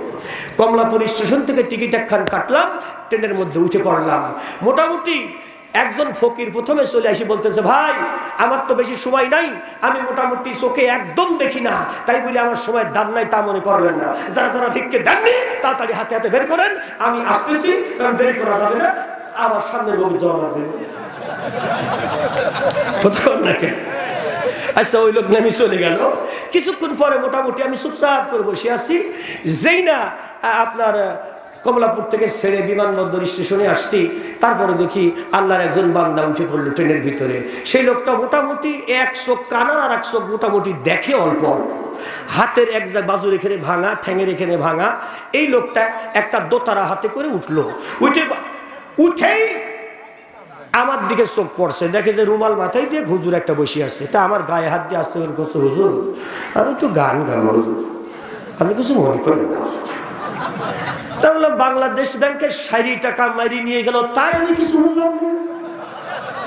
কমলাপুর স্টেশন থেকে টিকিট একখান কাটলাম, ট্রেনের মধ্যে উঠে পড়লাম। মোটামুটি একজন ফকির প্রথমে চলে আসি বলতেছে, ভাই আমার তো বেশি সময় নাই, আমি মোটামুটি চোখে একদম দেখি না, তাই বলে আমার সময় দাম নাই তা মনে করবেন না। যারা যারা ভিক্ষে দেননি তাড়াতাড়ি হাতে হাতে বের করেন, আমি আসতেছি, কারণ দেরি করা যাবে না, আমার সামনের বগি জমা আসবে। আচ্ছা, ওই লোক নামি চলে গেল। কিছুক্ষণ পরে মোটামুটি আমি চুপচাপ করে বসে আছি। যেই না আপনার কমলাপুর থেকে ছেড়ে বিমানবন্দর স্টেশনে আসছি, তারপরে দেখি আল্লাহর একজন বান্দা উঠে পড়লো ট্রেনের ভিতরে। সেই লোকটা মোটামুটি এক চোখ কানা আর এক চোখ মোটামুটি দেখে অল্প অল্প, হাতের এক বাজুর এখানে ভাঙা, ঠ্যাঙের এখানে ভাঙা। এই লোকটা একটা দোতারা হাতে করে উঠলো। উঠেই আমার দিকে চোখ পড়ছে, দেখে যে রুমাল মাথায় দিয়ে হুজুর একটা বসে আছে। তা আমার গায়ে হাত দিয়ে আসতে করে করছে, হুজুর আমি একটু গান গাবো, আপনি কিছু মনে করেন না? তা বললাম বাংলাদেশ ব্যাংকের 60 টাকা মারি নিয়ে গেল, তাই আমি কিছু বললাম না।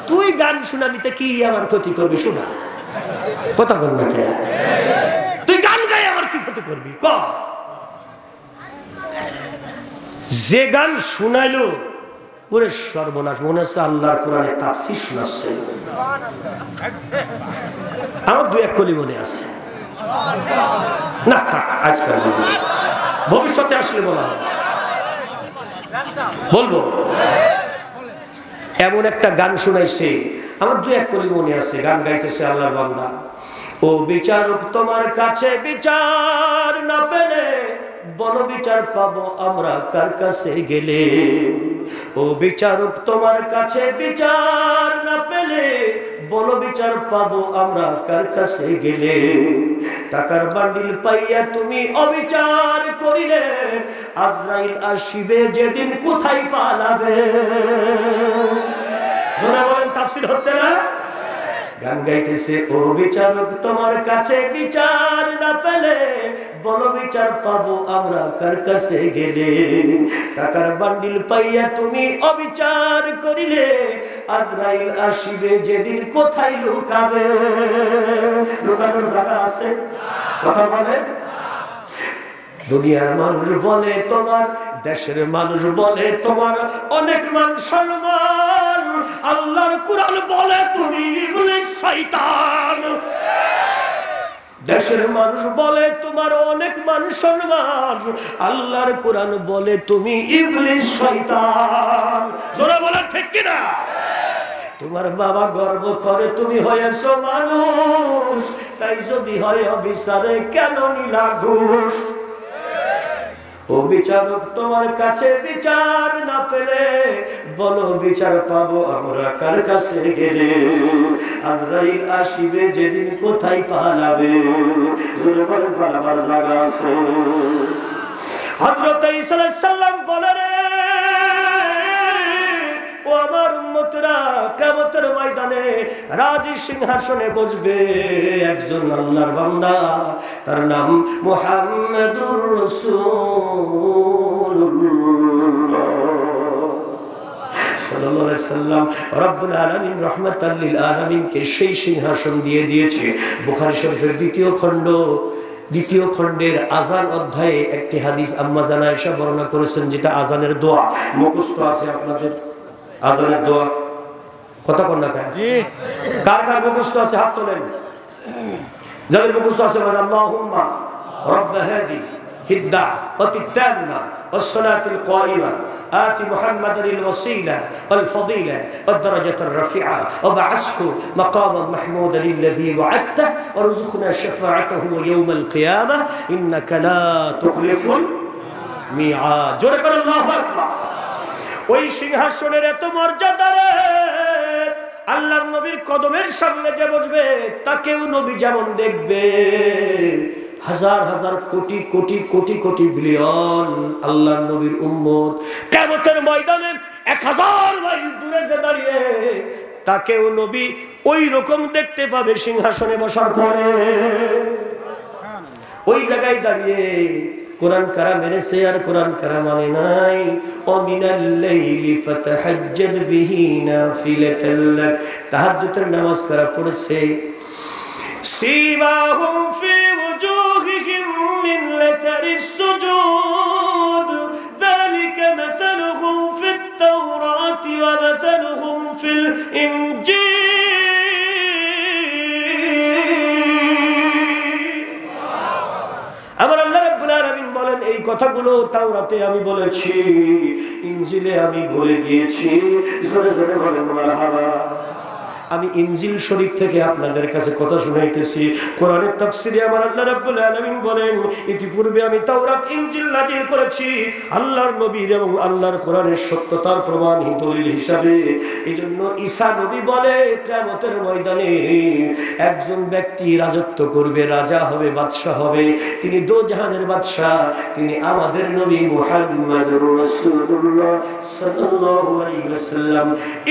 তুই গান শোনাবিতে কি আমার ক্ষতি করবি? শোনা, কথা বল না কে? তুই গান গায়ে আমার কি ক্ষতি করবি? ক যে গান শুনাইলো ওরে সর্বনাশ, মনে হচ্ছে আল্লাহর কোরআনের তাফসীর শোনাচ্ছে। আমার 2-1 কলি মনে আছে না, আজকাল ভবিষ্যতে আসলে বলা হবে, বলবো। এমন একটা গান শুনাইছে, আমার 2-1 কলি মনে আছে। গান গাইতেছে আল্লাহর বান্দা, ও বিচারক তোমার কাছে বিচার না পেলে বলো বিচার পাবো আমরা কার কাছে গেলে। ও বিচারক তোমার কাছে বিচার না পেলে বলো বিচার পাবো আমরা কার কাছে গেলে। টাকার বান্ডিল পাইয়া তুমি অবিচার করিলে আজরাইল আসিবে যেদিন কোথায় পালাবে। জোরে বলেন, তাফসীর হচ্ছে না? গান গাইতেছে, ও বিচারক তোমার কাছে বিচার না পেলে বলো বিচার পাবো আমরা কার কাছে গেলে। টাকার বান্ডিল পাইয়া তুমি অবিচার করিলে আজরাইল আসিবে যেদিন কোথায় লুকাবে। লুকানোর জায়গা আছে? কথা বলেন। দুনিয়ার মানুষ বলে তোমার, দেশের মানুষ বলে তোমার অনেক মান সম্মান, আল্লাহর কোরআন বলে তুমি ইবলিস শয়তান। দেশের মানুষ বলে তোমার অনেক মান সম্মান, আল্লাহর কোরআন বলে তুমি ইবলিস শয়তান। জোরে বলেন ঠিক কিনা? তোমার বাবা গর্ব করে তুমি হয়েছো মানুষ, তাই যদি হয় অবিচারে কেন নিলা ঘুষ? ও বিচারক, তোমার কাছে বিচার না পেলে বলো বিচার পাবো আমরা কার কাছে গেলে? আজরাইল আসিবে যেদিন, কোথায় পালাবে? জোরে বলেন পালাবার জায়গা আছে? হযরত ঈসা আলাইহিস সালাম বলে, রে ও আমার উম্মতরা, কিয়ামতের ময়দানে রাজি সিংহাসনে বসবে একজন আল্লাহর বান্দা, তার নাম মুহাম্মাদুর রাসূলুল্লাহ সাল্লাল্লাহু আলাইহি সাল্লাম। রব্বুল আলামিন রাহমাতাল লিল আলামিনকে সেই সিংহাসন দিয়ে দিয়েছে। বুখারী শরীফের দ্বিতীয় খণ্ডের আযান অধ্যায়ে একটি হাদিস আম্মা জানা আয়েশা বর্ণনা করেছেন, যেটা আযানের দোয়া। মুখস্থ আছে আপনাদের আযানের দোয়া? কথা কোন না কার কার মুখস্থ আছে? হাত তোলেন। যাদের মুখস্থ আছে বলেন, আল্লাহুম্মা রাব্ব হাদি হিদ্দা ওয়াতিত্তান্না ওয়াসসালাতুল কায়িমা آت محمد الوسيلة والفضيلة والدرجة الرفيعة وبعثه مقاما محمودا الذي وعدته وارزقنا شفاعته يوم القيامة إنك لا تخلف الميعاد. جورك الله أكبر. ওই সিংহাসনের এত মর্যাদা রে, আল্লাহর নবীর কদমের সামনে যে বসবে তাকেও নবী যেমন দেখবে, হাজার হাজার কোটি কোটি কোটি কোটি বিলিয়ন আল্লাহর নবীর উম্মত কিয়ামতের ময়দানে 1000 মাইল দূরে যে দাঁড়িয়ে, তাকেও নবী ওই রকম দেখতে পাবে সিংহাসনে বসার পরে। ওই জায়গায় দাঁড়িয়ে কোরআন কারা মেরেছে আর কোরআন কারা মানে নাই। ওমিনাল লাইলি ফাতাহাজ্জাদ বিহি নাফিলাতাল লাক, তাহাজ্জুদের নামাজ কারা পড়েছে। سيماهم في وجوههم من أثر السجود ذلك مثلهم في التوراة ومثلهم في الإنجيل. আমার আল্লাহ রাব্বুল আলামিন বলেন, এই কথাগুলো তাওরাতে আমি বলেছি, ইনজিলে আমি বলে দিয়েছি। জোরে জোরে বলেন মারহাবা। আমি ইনজিল শরীফ থেকে আপনাদের কাছে কথা শুনাইতেছি। কোরআনের তাফসীরে আমার আল্লাহ রাব্বুল আলামিন বলেন, ইতিপূর্বে আমি তাওরাত ইনজিল নাজিল করেছি আল্লাহর নবীর এবং আল্লাহর কোরআনের সত্যতার প্রমাণ দলিল হিসাবে। এজন্য ঈসা নবী বলে, কিয়ামতের ময়দানে একজন ব্যক্তি রাজত্ব করবে, রাজা হবে, বাদশা হবে। তিনি দোজাহানের বাদশা, তিনি আমাদের নবী মুহাম্মদুর রাসূলুল্লাহ সাল্লাল্লাহু আলাইহি ওয়াসাল্লাম।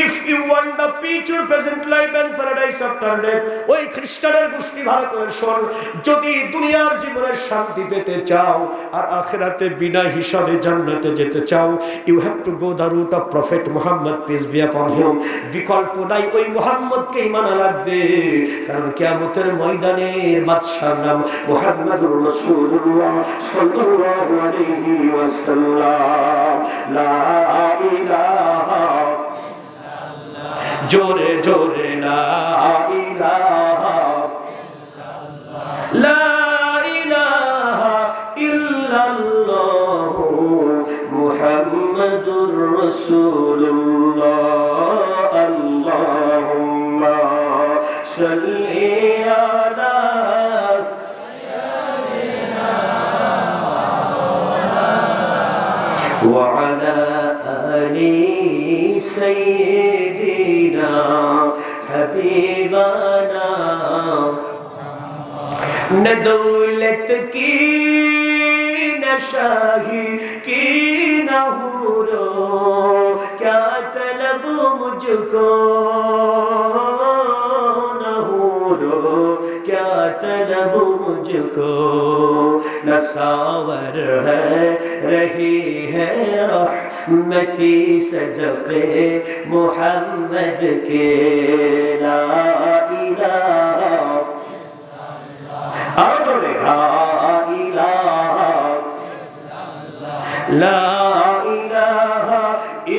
If you want the future present life and paradise after death, ওই খ্রিস্টানের গোষ্ঠী ভালো করে শোন, যদি দুনিয়ার জীবনের শান্তি পেতে চাও আর আখিরাতে বিনা হিসাবে জান্নাতে যেতে চাও, you have to go the route of prophet Muhammad, peace be upon him. বিকল্প নাই, ওই মুহাম্মদকেই মানা লাগবে। কারণ কিয়ামতের ময়দানের বাদশার নাম মুহাম্মদুর রাসূলুল্লাহ সাল্লাল্লাহু আলাইহি ওয়াসাল্লাম। লা ইলাহা জোরে জোরে লা ইলাহা লা ইলাহা ইল্লাল্লাহ মুহাম্মাদুর রাসূলুল্লাহ। আল্লাহুম্মা সাল্লি আলা ওয়া আলা আলি সাইয়্যিদিনা হাবিবানা। न दौलत की न शाही की न हूरो, क्या तलब मुझको न हूरो, क्या तलब मुझको। न सावर है रही है रहमती सदक़े मुहम्मद के। ला इलाहा لا إله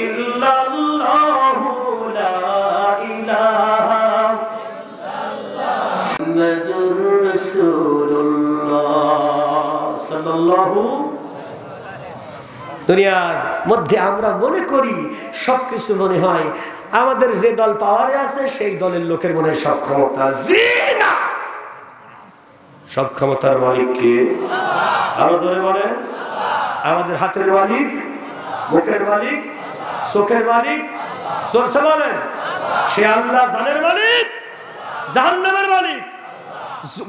إلا الله لا إله محمد رسول الله صلى الله। দুনিয়ার মধ্যে আমরা মনে করি সবকিছু মনে হয় আমাদের যে দল পাওয়ারে আছে সেই দলের লোকের মনে সব ক্ষমতা। জিনা, সব ক্ষমতার মালিক কে? আরো জোরে বলেন। আমাদের হাতের মালিক, মুখের মালিক, চোখের মালিক, জোরসে বলেন সে আল্লাহ। জানের মালিক, জাহান্নামের মালিক।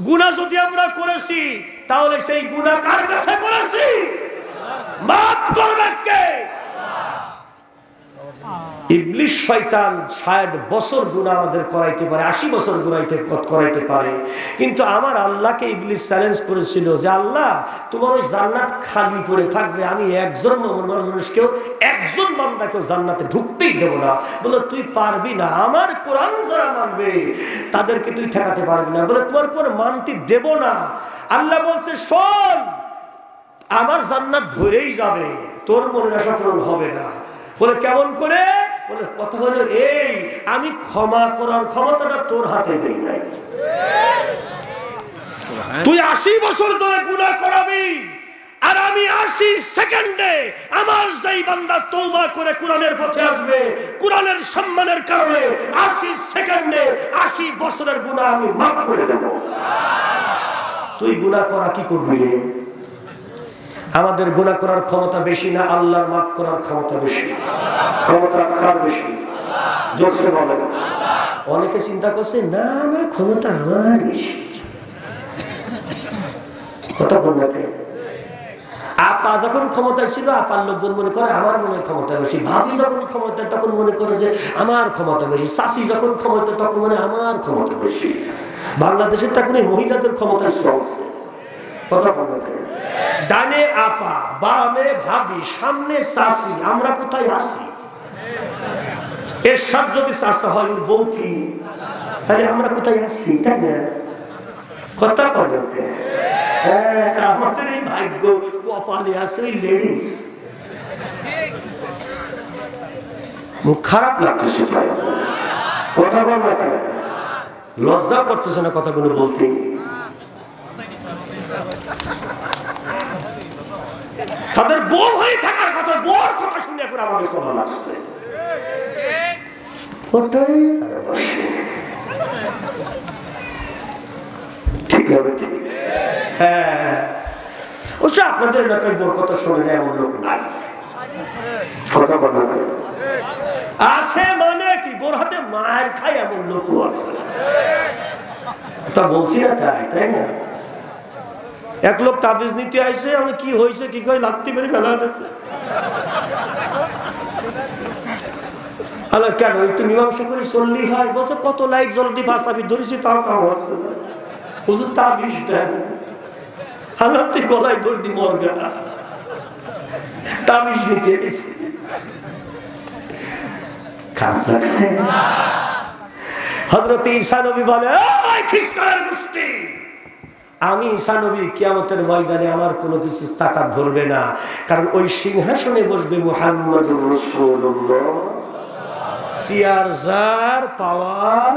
গুনাহ যদি আমরা করেছি তাহলে সেই গুনাহ কার কাছে করেছি? মাফ করবে কে? ইবলিস শয়তান 60 বছর গুনাহ আমাদের করাইতে পারে, 80 বছর করাইতে পারে, কিন্তু আমার আল্লাহকে ইবলিস চ্যালেঞ্জ করেছিল যে আল্লাহ তোমার ওই জান্নাত খালি পড়ে থাকবে, আমি একজন মানুষকেও, একজন বান্দাকেও জান্নাতে ঢুকতেই দেব না। বলে তুই পারবি না, আমার কোরআন যারা মানবে তাদেরকে তুই ঠেকাতে পারবি না। বলে তোমার উপর মানতে দেব না। আল্লাহ বলছে শোন, আমার জান্নাত ভরেই যাবে, তোর মনের আশা পূরণ হবে না। বলে কেমন করে? বলে কথা হলো এই, আমি ক্ষমা করার ক্ষমতাটা তোর হাতে দেই নাই। তুই 80 বছর ধরে গুনাহ করাবি, আর আমি 80 সেকেন্ডে আমার যেই বান্দা তওবা করে কোরআনের পথে আসবে, কোরআনের সম্মানের কারণে 80 সেকেন্ডে 80 বছরের গুনাহ আমি মাফ করে দেব। তুই গুনাহ করা কি করবি? আমাদের গুনাহ করার ক্ষমতা বেশি না আল্লাহর মাফ করার ক্ষমতা বেশি? ক্ষমতা কার বেশি? জোরসে বলেন। অনেকে চিন্তা করছে না না ক্ষমতা আমার বেশি। কথা বলতে আপা যখন ক্ষমতায় ছিল আপার লোকজন মনে করে আমার মনে ক্ষমতা বেশি, ভাবি যখন ক্ষমতা তখন মনে করে যে আমার ক্ষমতা বেশি, শাশি যখন ক্ষমতা তখন মনে আমার ক্ষমতা বেশি। বাংলাদেশের তখন মহিলাদের ক্ষমতা চলছে। কথা বলতে ডানে আপা, বামে ভাবি, সামনে শাশি, আমরা কোথায় আসি? এর সব যদি চাষা হয় ওর বউ কি, তাহলে আমরা কোথায় আসি? তাই না? কথা বলতে আমাদের এই ভাগ্য কপালে আছে ওই লেডিস। মুখ খারাপ লাগতেছে, কথা বলতে লজ্জা করতেছে না কথাগুলো বলতে। তাদের বউ হয়ে থাকার কথা, বউর কথা শুনে এখন আমাদের শোনা লাগছে। ওটাই ঠিক হবে, ঠিক। হ্যাঁ, অবশ্য আপনাদের এলাকায় বোর কথা শুনে না এমন লোক নাই। কথা বলতে আছে মানে কি, বোর হাতে মায়ের খায় এমন লোকও আছে। তা বলছি না তাই, তাই না? এক লোক তাবিজ নিতে আইছে, আমি কি হয়েছে কি কই লাত্তি মেরে ফেলা হয়েছে। হ্যালো, কেন একটু মীমাংসা করে চললেই হয়? বলছে কত লাইট জলদি বাঁচাবি ধরেছি তাও কাম হচ্ছে না, হুজুর তাবিজ দেন। হ্যালো, তুই গলায় ধর দি মরগা, তাবিজ নিতে এসেছি। খারাপ লাগছে? হযরত ঈসা নবী বলে ওই খ্রিস্টানের গোষ্ঠী, আমি ঈসা নবী কিয়ামতের ময়দানে আমার কোনো কিছু তাকাত ধরবে না, কারণ ওই সিংহাসনে বসবে মুহাম্মদুর রাসূলুল্লাহ। সিয়ার যার পাওয়ার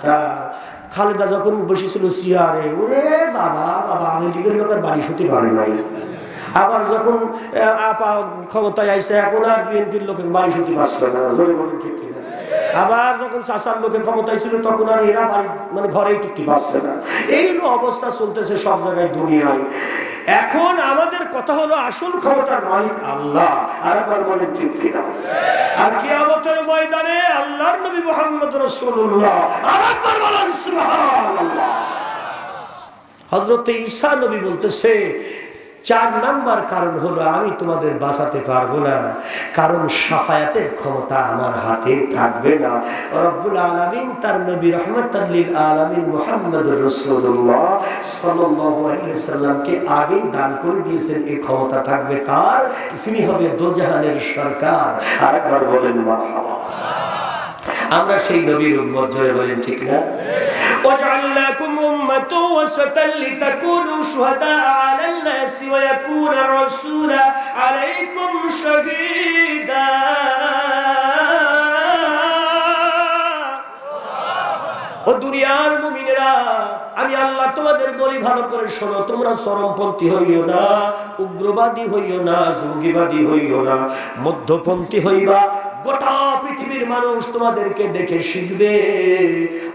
তার। খালেদা যখন বসেছিল সিয়ারে, ওরে বাবা বাবা, আমি লীগের লোকের বাড়ি শুতে পারে নাই। আবার যখন আপা ক্ষমতায় আইসে এখন আর বিএনপির লোকের বাড়ি শুতে পারছে না। ঠিক কিনা? আবার যখন চাষার লোকে ক্ষমতায় ছিল তখন আর এরা বাড়ি মানে ঘরেই টিকতে পারছে না। এই অবস্থা চলতেছে সব জায়গায় দুনিয়ায়। এখন আমাদের কথা হলো আসল ক্ষমতার মালিক আল্লাহ। আরেকবার বলেন ঠিক কিনা? আর কিয়ামতের ময়দানে আল্লাহর নবী মুহাম্মদ রাসূলুল্লাহ, আরেকবার বলেন সুবহানাল্লাহ। হযরত ঈসা নবী বলতেছে 4 নাম্বার কারণ হলো আমি তোমাদের বাঁচাতে পারবো না, কারণ শাফায়াতের ক্ষমতা আমার হাতে থাকবে না। রব্বুল আলামিন তার নবী রাহমাতাল লিল আলামিন মুহাম্মদুর রাসূলুল্লাহ সাল্লাল্লাহু আলাইহি ওয়াসাল্লামকে আগেই দান করে দিয়েছেন এই ক্ষমতা থাকবে তার, তিনি হবে দোজাহানের সরকার। আরেকবার বলেন মারহাবা। আমরা সেই নবীর উম্মত, জয় বলেন ঠিক না? وَجَعَلْنَاكُمْ أُمَّةً وَسَطًا لِتَكُونُوا شُهَدَاءَ عَلَى النَّاسِ وَيَكُونَ الرَّسُولُ عَلَيْكُمْ شَهِيدًا। ও দুনিয়ার মুমিনেরা, আমি আল্লাহ তোমাদের বলি ভালো করে শোনো, তোমরা চরমপন্থী হইও না, উগ্রবাদী হইও না, জঙ্গিবাদী হইও না, মধ্যপন্থী হইবা, গোটা পৃথিবীর মানুষ তোমাদেরকে দেখে শিখবে,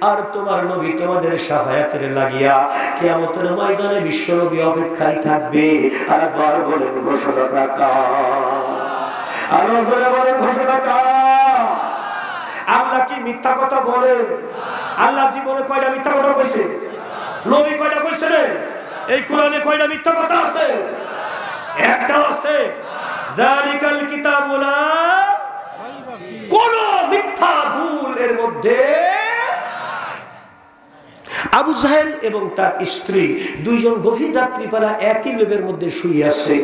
আর তোমার নবী তোমাদের শাফায়াতের লাগিয়া কিয়ামতের ময়দানে বিশ্ব নবী অপেক্ষায় থাকবে। আর একবার বলেন ঘোষণা কা, আর বলেন ঘোষণা কা। আল্লাহ কি মিথ্যা কথা বলে? আল্লাহ জীবনে কয়টা মিথ্যা কথা কইছে? নবী কয়টা কইছে রে? এই কোরআনে কয়টা মিথ্যা কথা আছে? একটাও আছে। যালিকাল কিতাবু লা, কোন মিথ্যা ভুল এর মধ্যে। আবু জাহেল এবং তার স্ত্রী দুইজন গভীর রাত্রিবেলা একই লেবের মধ্যে শুয়ে আছে।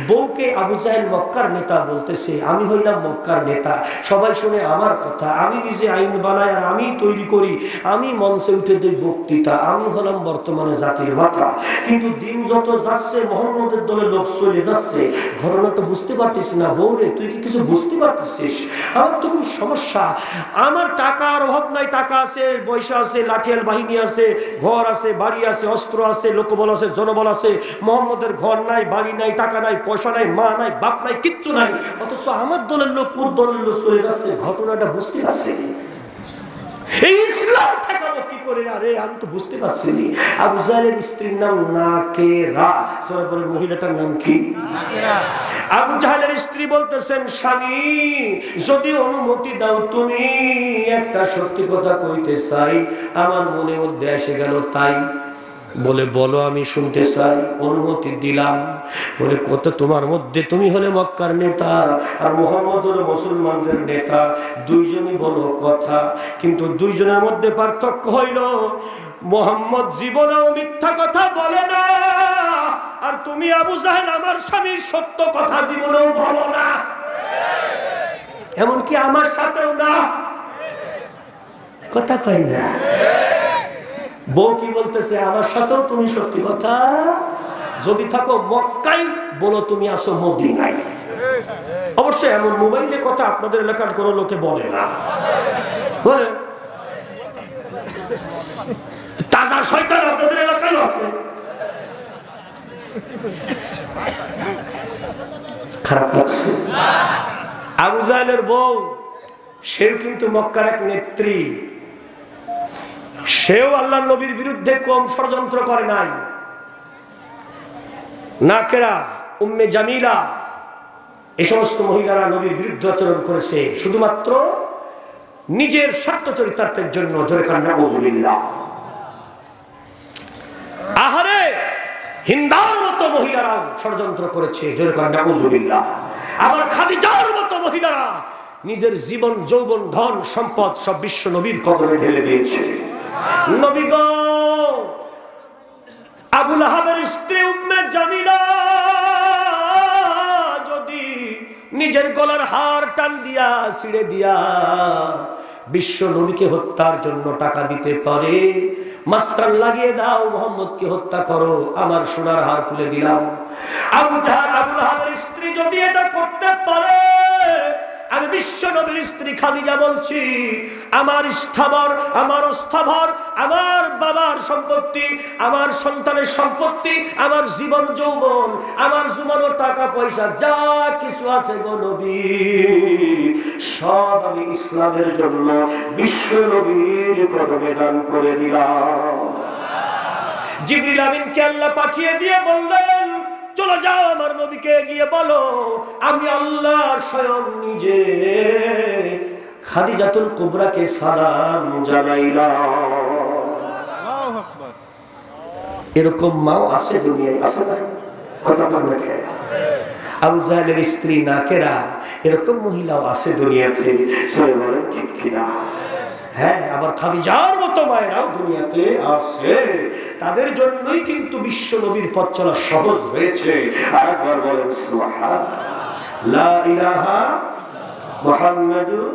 বউকে আবু জাহেল মক্কার নেতা বলতেছে, আমি হইলাম মক্কার নেতা, সবাই শুনে আমার কথা, আমি নিজে আইন বানাই আর আমি তৈরি করি, আমি মঞ্চে উঠে দিই বক্তৃতা, আমি হলাম বর্তমানে জাতির মাথা। কিন্তু দিন যত যাচ্ছে মোহাম্মদের দলে লোক চলে যাচ্ছে, ঘটনাটা বুঝতে পারতেছি না। বউরে তুই কি কিছু বুঝতে পারতেছিস? আমার তো খুব সমস্যা, আমার টাকার অভাব নাই, টাকা আছে, পয়সা আছে, লাঠিয়াল বাহিনী আছে, ঘর আছে, বাড়ি আছে, অস্ত্র আছে, লোকবল আছে, জনবল আছে। মোহাম্মদের ঘর নাই, বাড়ি নাই, টাকা নাই, পয়সা নাই, মা নাই, বাপ নাই, কিচ্ছু নাই, অথচ আমার দলের লোক ওর দলের লোক চলে যাচ্ছে। ঘটনাটা বুঝতে পারছি, এই ইসলাম ঠেকাবো কি করে? আরে আমি তো বুঝতে পারছি। আবু জাহেলের স্ত্রীর নাম নাকেরা। মহিলাটার নাম কি? আবু জাহেলের স্ত্রী বলতেছেন, স্বামী যদি অনুমতি দাও, তুমি একটা সত্যি কথা কইতে চাই, আমার মনে মধ্যে এসে গেল তাই। বলে বলো, আমি শুনতে চাই। অনুমতি দিলাম। বলে কত তোমার মধ্যে, তুমি হলে মক্কার নেতা আর মুহাম্মদ হলো মুসলমানদের নেতা, দুইজনই বলো কথা, কিন্তু দুইজনের মধ্যে পার্থক্য হইল মুহাম্মদ জীবনেও মিথ্যা কথা বলে না, আর তুমি আবু জাহেল আমার স্বামীর সত্য কথা জীবনেও বলো না, এমনকি আমার সাথেও না। কথা কই না? বউ কি বলতেছে, আমার সাথেও তুমি সত্যি কথা, যদি থাকো মক্কায় বলো তুমি আসো মদিনায়। অবশ্যই এমন মোবাইলে কথা আপনাদের এলাকার কোনো লোকে বলে না, বলে তাজা শয়তান আপনাদের এলাকায় আছে। খারাপ লাগছে? আবু জাহেলের বউ, সেও কিন্তু মক্কার এক নেত্রী, সেও আল্লাহ নবীর বিরুদ্ধে কম ষড়যন্ত্র করে নাই। নাকেরা, উম্মে জামিলা, এই সমস্ত মহিলারা নবীর বিরুদ্ধে আচরণ করেছে শুধুমাত্র নিজের স্বার্থ চরিতার্থের জন্য। জোরে কান নাউযুবিল্লাহ। আহারে, হিন্দার মতো মহিলারাও ষড়যন্ত্র করেছে। জোরে কান নাউযুবিল্লাহ। আবার খাদিজার মতো মহিলারা নিজের জীবন, যৌবন, ধন সম্পদ সব বিশ্ব নবীর কদমে ঢেলে দিয়েছে। নবী গো, আবু লাহাবের স্ত্রী উম্মে জামিলা যদি নিজের গলার হার টান দিয়া, ছিঁড়ে দিয়া বিশ্ব নবীকে হত্যার জন্য টাকা দিতে পারে, মাস্টার লাগিয়ে দাও, মুহাম্মদকে হত্যা করো, আমার সোনার হার খুলে দিলাম। আবু জাহেল, আবু লাহাবের স্ত্রী যদি এটা করতে পারে, আমি বিশ্ব নবীর স্ত্রী খাদিজা বলছি, আমার স্থাবর, আমার অস্থাবর, আমার বাবার সম্পত্তি, আমার সন্তানের সম্পত্তি, আমার জীবন যৌবন, আমার জমানো টাকা পয়সা যা কিছু আছে গো নবী, সব আমি ইসলামের জন্য বিশ্ব নবীর কদমে দান করে দিলাম। জিবরিল আমিনকে আল্লাহ পাঠিয়ে দিয়ে বললেন, চলো যাও আমার নবীকে গিয়ে বলো আমি আল্লাহ স্বয়ং নিজে খাদিজাতুল কুবরাকে সালাম জানাইলাম। আল্লাহু আকবার। এরকম মাও আছে দুনিয়ায়, আছে না? কথা বলবে কে? আবু জাহেলের স্ত্রী নাকেরা, এরকম মহিলাও আছে দুনিয়াতে। সবাই বলেন ঠিক কিনা? হ্যাঁ, আবার খাদিজার মতো মায়েরাও দুনিয়াতে আছে। তাদের জন্যই কিন্তু বিশ্ব নবীর পথ চলা সহজ হয়েছে। আরেকবার বলেন সুবহানাল্লাহ, লা ইলাহা মুহাম্মাদুর।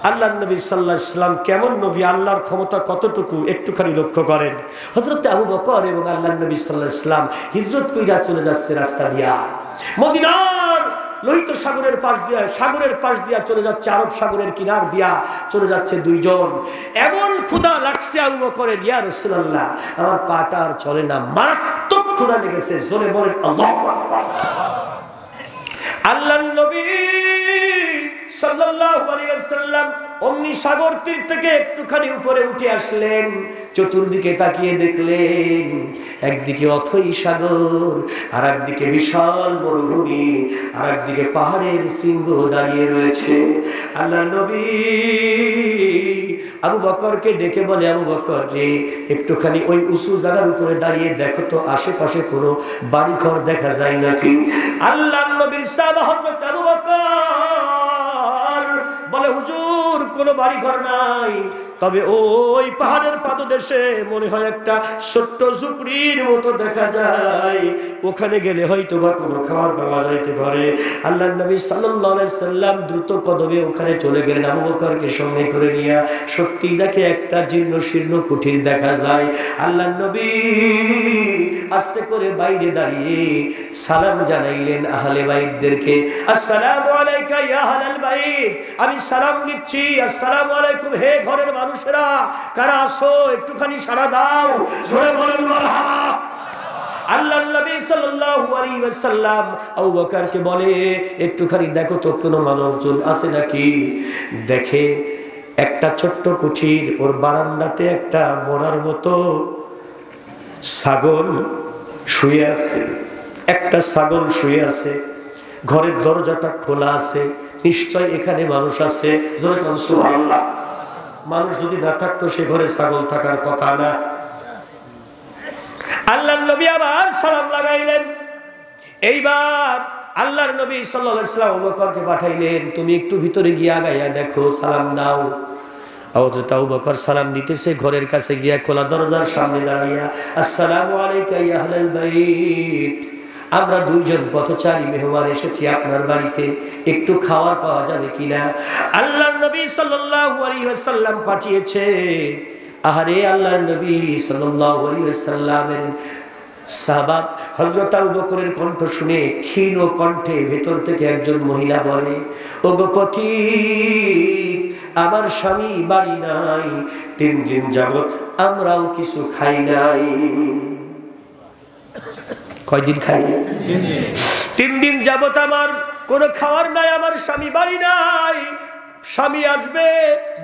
আল্লাহ নবী সাল্লাল্লাহু আলাইহি ওয়াসাল্লাম কেমন নবী, আল্লাহর ক্ষমতা কতটুকু একটুখানি লক্ষ্য করেন। হযরত আবু বকর এবং আল্লাহ নবী সাল্লাল্লাহু আলাইহি ওয়াসাল্লাম হিজরত কইরা চলে যাচ্ছে রাস্তা দিয়া, মদিনার লোহিত সাগরের পাশ দিয়া, সাগরের পাশ দিয়া চলে যাচ্ছে, আরব সাগরের কিনার দিয়া চলে যাচ্ছে দুইজন। এমন ক্ষুধা লাগছে আবু বকরের, ইয়া রাসূলুল্লাহ আমার পাটা আর চলে না, মারাত্মক ক্ষুধা লেগেছে। জোরে বলেন আল্লাহু আকবার। আল্লাহর নবী সাল্লাল্লাহু আলাইহি ওয়াসাল্লাম অমনি সাগর তীর থেকে একটুখানি উপরে উঠে আসলেন, চতুর্দিকে তাকিয়ে দেখলেন একদিকে অথই সাগর, আর একদিকে বিশাল মরুভূমি, আর একদিকে পাহাড়ের শৃঙ্গ দাঁড়িয়ে রয়েছে। আল্লাহর নবী আবু বকরকে ডেকে বলে, আবু বকর রে, একটুখানি ওই উঁচু জায়গার উপরে দাঁড়িয়ে দেখো তো আশেপাশে কোনো বাড়িঘর দেখা যায় নাকি। আল্লাহর নবীর সাহাবা হযরত আবু বকর বলে, হুজুর কোনো বাড়িঘর নাই, তবে ওই পাহাড়ের পাদদেশে মনে হয় একটা ছোট্ট ঝুপড়ির মতো দেখা যায়, ওখানে গেলে হয়তো বা কোনো খাবার পাওয়া যাইতে পারে। আল্লাহর নবী সাল্লাল্লাহু আলাইহি সাল্লাম দ্রুত কদমে ওখানে চলে গেলেন, আবু বকরকে সঙ্গে করে নিয়ে। সত্যি দেখে একটা জীর্ণ শীর্ণ কুঠির দেখা যায়। আল্লাহর নবী আস্তে করে বাইরে দাঁড়িয়ে সালাম জানাইলেন আহলে বাইতদেরকে, আসসালামু আলাইকা ইয়া আহলাল বাইত, আমি সালাম দিচ্ছি, আসসালামু আলাইকুম হে ঘরের মানুষেরা, কারা আসো একটুখানি সাড়া দাও, জোরে বলেন মারহাবা। আল্লাহর নবী সাল্লাল্লাহু আলাইহি ওয়াসাল্লাম আবু বকরকে বলে, একটুখানি দেখো তো কোনো মানুষজন আছে নাকি। দেখে একটা ছোট্ট কুঠির, ওর বারান্দাতে একটা মরার মতো ছাগল শুয়ে আছে, একটা ছাগল শুয়ে আছে, ঘরের দরজাটা খোলা আছে, নিশ্চয় এখানে মানুষ আছে, জোরে বলেন সুবহানাল্লাহ। মানুষ যদি না থাকতো সে ঘরে ছাগল থাকার কথা না। আল্লাহর নবী আবার সালাম লাগাইলেন। এইবার আল্লাহর নবী সাল্লাল্লাহু আলাইহি ওয়াসাল্লাম আবু বকরকে পাঠাইলেন, তুমি একটু ভিতরে গিয়ে আগাইয়া দেখো, সালাম দাও। হযরত আবু বকর সালাম দিতেছে, ঘরের কাছে গিয়া খোলা দরজার সামনে দাঁড়াইয়া, আসসালামু আলাইকা ইয়া আহলাল বাইত, আমরা দুইজন পথচারী মেহমান এসেছি আপনার বাড়িতে, একটু খাবার পাওয়া যাবে কিনা। আল্লাহর নবী সাল্লাল্লাহু আলাইহি ওয়াসাল্লাম পাঠিয়েছে। আহারে আল্লাহর নবী সাল্লাল্লাহু আলাইহি ওয়াসাল্লামের সাহাবা হযরত আবু বকরের কণ্ঠ শুনে ক্ষীণ কণ্ঠে ভেতর থেকে একজন মহিলা বলে, ওগো পথিক, আমার স্বামী বাড়ি নাই, 3 দিন যাবত আমরাও কিছু খাই নাই। কয়দিন খাই? 3 দিন যাবত আমার কোনো খাবার নাই, আমার স্বামী বাড়ি নাই, স্বামী আসবে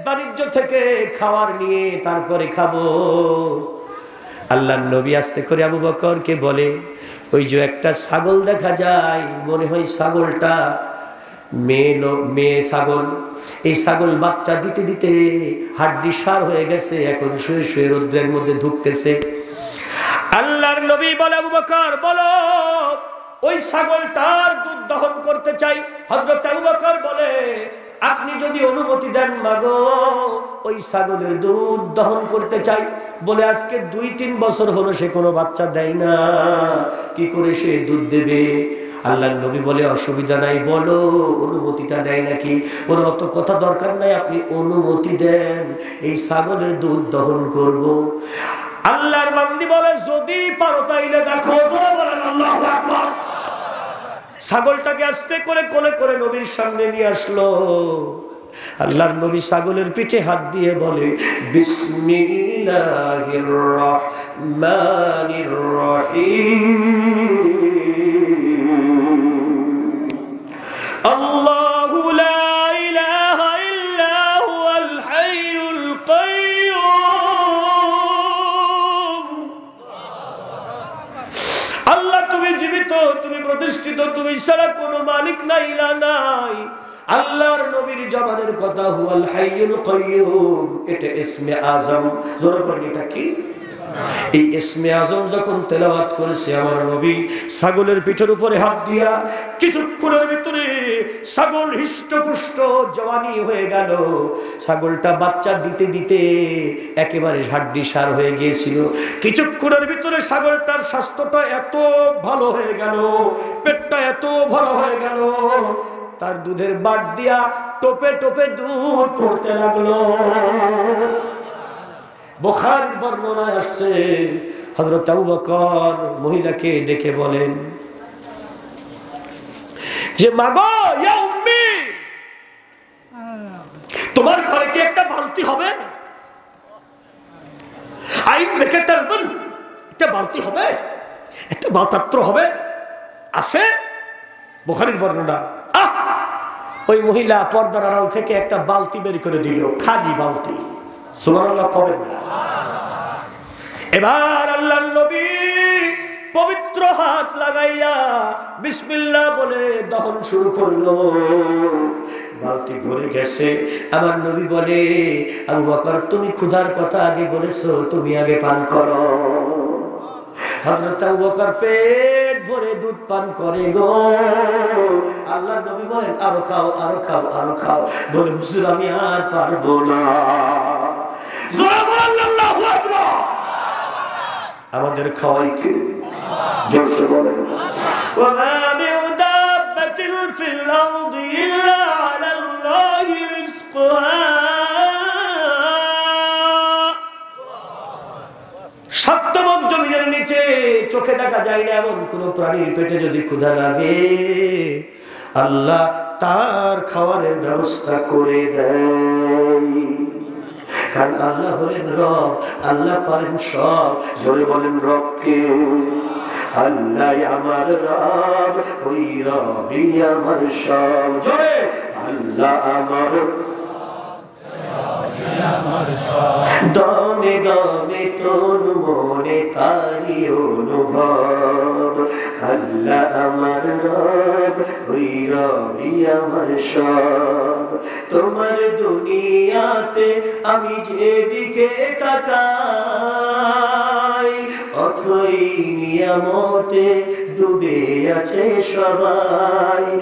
বাণিজ্য থেকে খাবার নিয়ে তারপরে খাবো। আল্লাহর নবী আস্তে করে আবু বকরকে বলে, ওই যে একটা ছাগল দেখা যায়, মনে হয় ছাগলটা মেয়ে ছাগল, এই ছাগল বাচ্চা দিতে দিতে হাড্ডি সার হয়ে গেছে, এখন শুয়ে শুয়ে রৌদ্রের মধ্যে ধুকতেছে। আল্লাহর নবী বলে, আবু বকর বলো, ওই ছাগলটার দুধ দহন করতে চাই। হযরত আবু বকর বলে, আপনি যদি অনুমতি দেন মাগো, ওই ছাগলের দুধ দহন করতে চাই। বলে, আজকে 2-3 বছর হলো সে কোনো বাচ্চা দেয় না, কি করে সে দুধ দেবে। আল্লাহর নবী বলে, অসুবিধা নাই, বলো অনুমতিটা দেয় নাকি। বলে, অত কথা দরকার নাই, আপনি অনুমতি দেন, এই ছাগলের দুধ দহন করব। আল্লাহর বান্দি বলে, যদি পারো তাইলে দেখো। বলেন আল্লাহু আকবার। ছাগলটাকে আস্তে করে কোলে করে নবীর সামনে নিয়ে আসলো। আল্লাহর নবী ছাগলের পিঠে হাত দিয়ে বলে, বিসমিল্লাহির রহমানির রহিম, আল্লাহু লা ইলাহা ইল্লা হুয়াল হাইয়ুল কাইয়্যুম। আল্লাহ তুমি জীবিত, তুমি প্রতিষ্ঠিত, তুমি ছাড়া কোনো মালিক নাই, ইলাহ নাই। আল্লাহর নবীর জবানের কথা হুয়াল হাইয়ুল কাইয়্যুম, এটা ইসমে আজম। জোরে বলেন, এটা কি? এই ইসমে আজম যখন তেলাওয়াত করেছে আমার নবী, ছাগলের পিঠের উপরে হাত দিয়া কিছুক্ষণের ভিতরে ছাগল হৃষ্টপুষ্ট জওয়ানি হয়ে গেল। ছাগলটা বাচ্চা দিতে দিতে একেবারে হাড্ডি সার হয়ে গিয়েছিল। কিছুক্ষণের ভিতরে ছাগলটার স্বাস্থ্যটা এত ভালো হয়ে গেল, পেটটা এত ভালো হয়ে গেল, তার দুধের বাট দিয়া টোপে টোপে দুধ পড়তে লাগলো। বুখারীর বর্ণনায় আসছে, হযরত আবু বকর মহিলাকে ডেকে বলেন যে, মাগো ইয়া উম্মি, তোমার ঘরে কি একটা বালতি হবে? আইন দেখে তেলবেন, একটা বালতি হবে, একটা পাত্র হবে, আছে? বুখারীর বর্ণনা। ওই মহিলা পর্দার আড়াল থেকে একটা বালতি বের করে দিল, খালি বালতি। সুবহানাল্লাহ কবেন না। এবার আল্লাহর নবী পবিত্র হাত লাগাইয়া বিসমিল্লাহ বলে দহন শুরু করলো। বালতি ভরে গেছে। আমার নবী বলে, আবু বকর তুমি ক্ষুধার কথা আগে বলেছো, তুমি আগে পান করো। হযরত আবু বকর পেট ভরে দুধ পান করে গো। আল্লাহর নবী বলেন আরো খাও, আরো খাও, আরো খাও। বলে হুজুর আমি আর পারবো না। জোরে বলেন আল্লাহু আকবার। আমাদের খাওয়াই কে? জোরে বলেন। ওয়া মা মিন দাব্বাতিন ফিল আরদি ইল্লা আলাল্লাহি রিজকুহা। সত্যমক জমিনের নিচে চোখে দেখা যায় না এমন কোন প্রাণীর পেটে যদি ক্ষুধা লাগে, আল্লাহ তার খাওয়ারের ব্যবস্থা করে দেয়। কারণ আল্লাহ হলেন রব, আল্লাহ পারেন সব। জোরে বলেন রবকে। আল্লাহ আমার রব, ওই রবই আমার সব। জোরে আল্লাহ আমার দমে দমে তনু মনে তারি অনুভব। আল্লাহ আমার রব, ওই রবই আমার সব। তোমার দুনিয়াতে আমি যেদিকে তাকাই, অথই নিয়ামতে ডুবে আছে সবাই।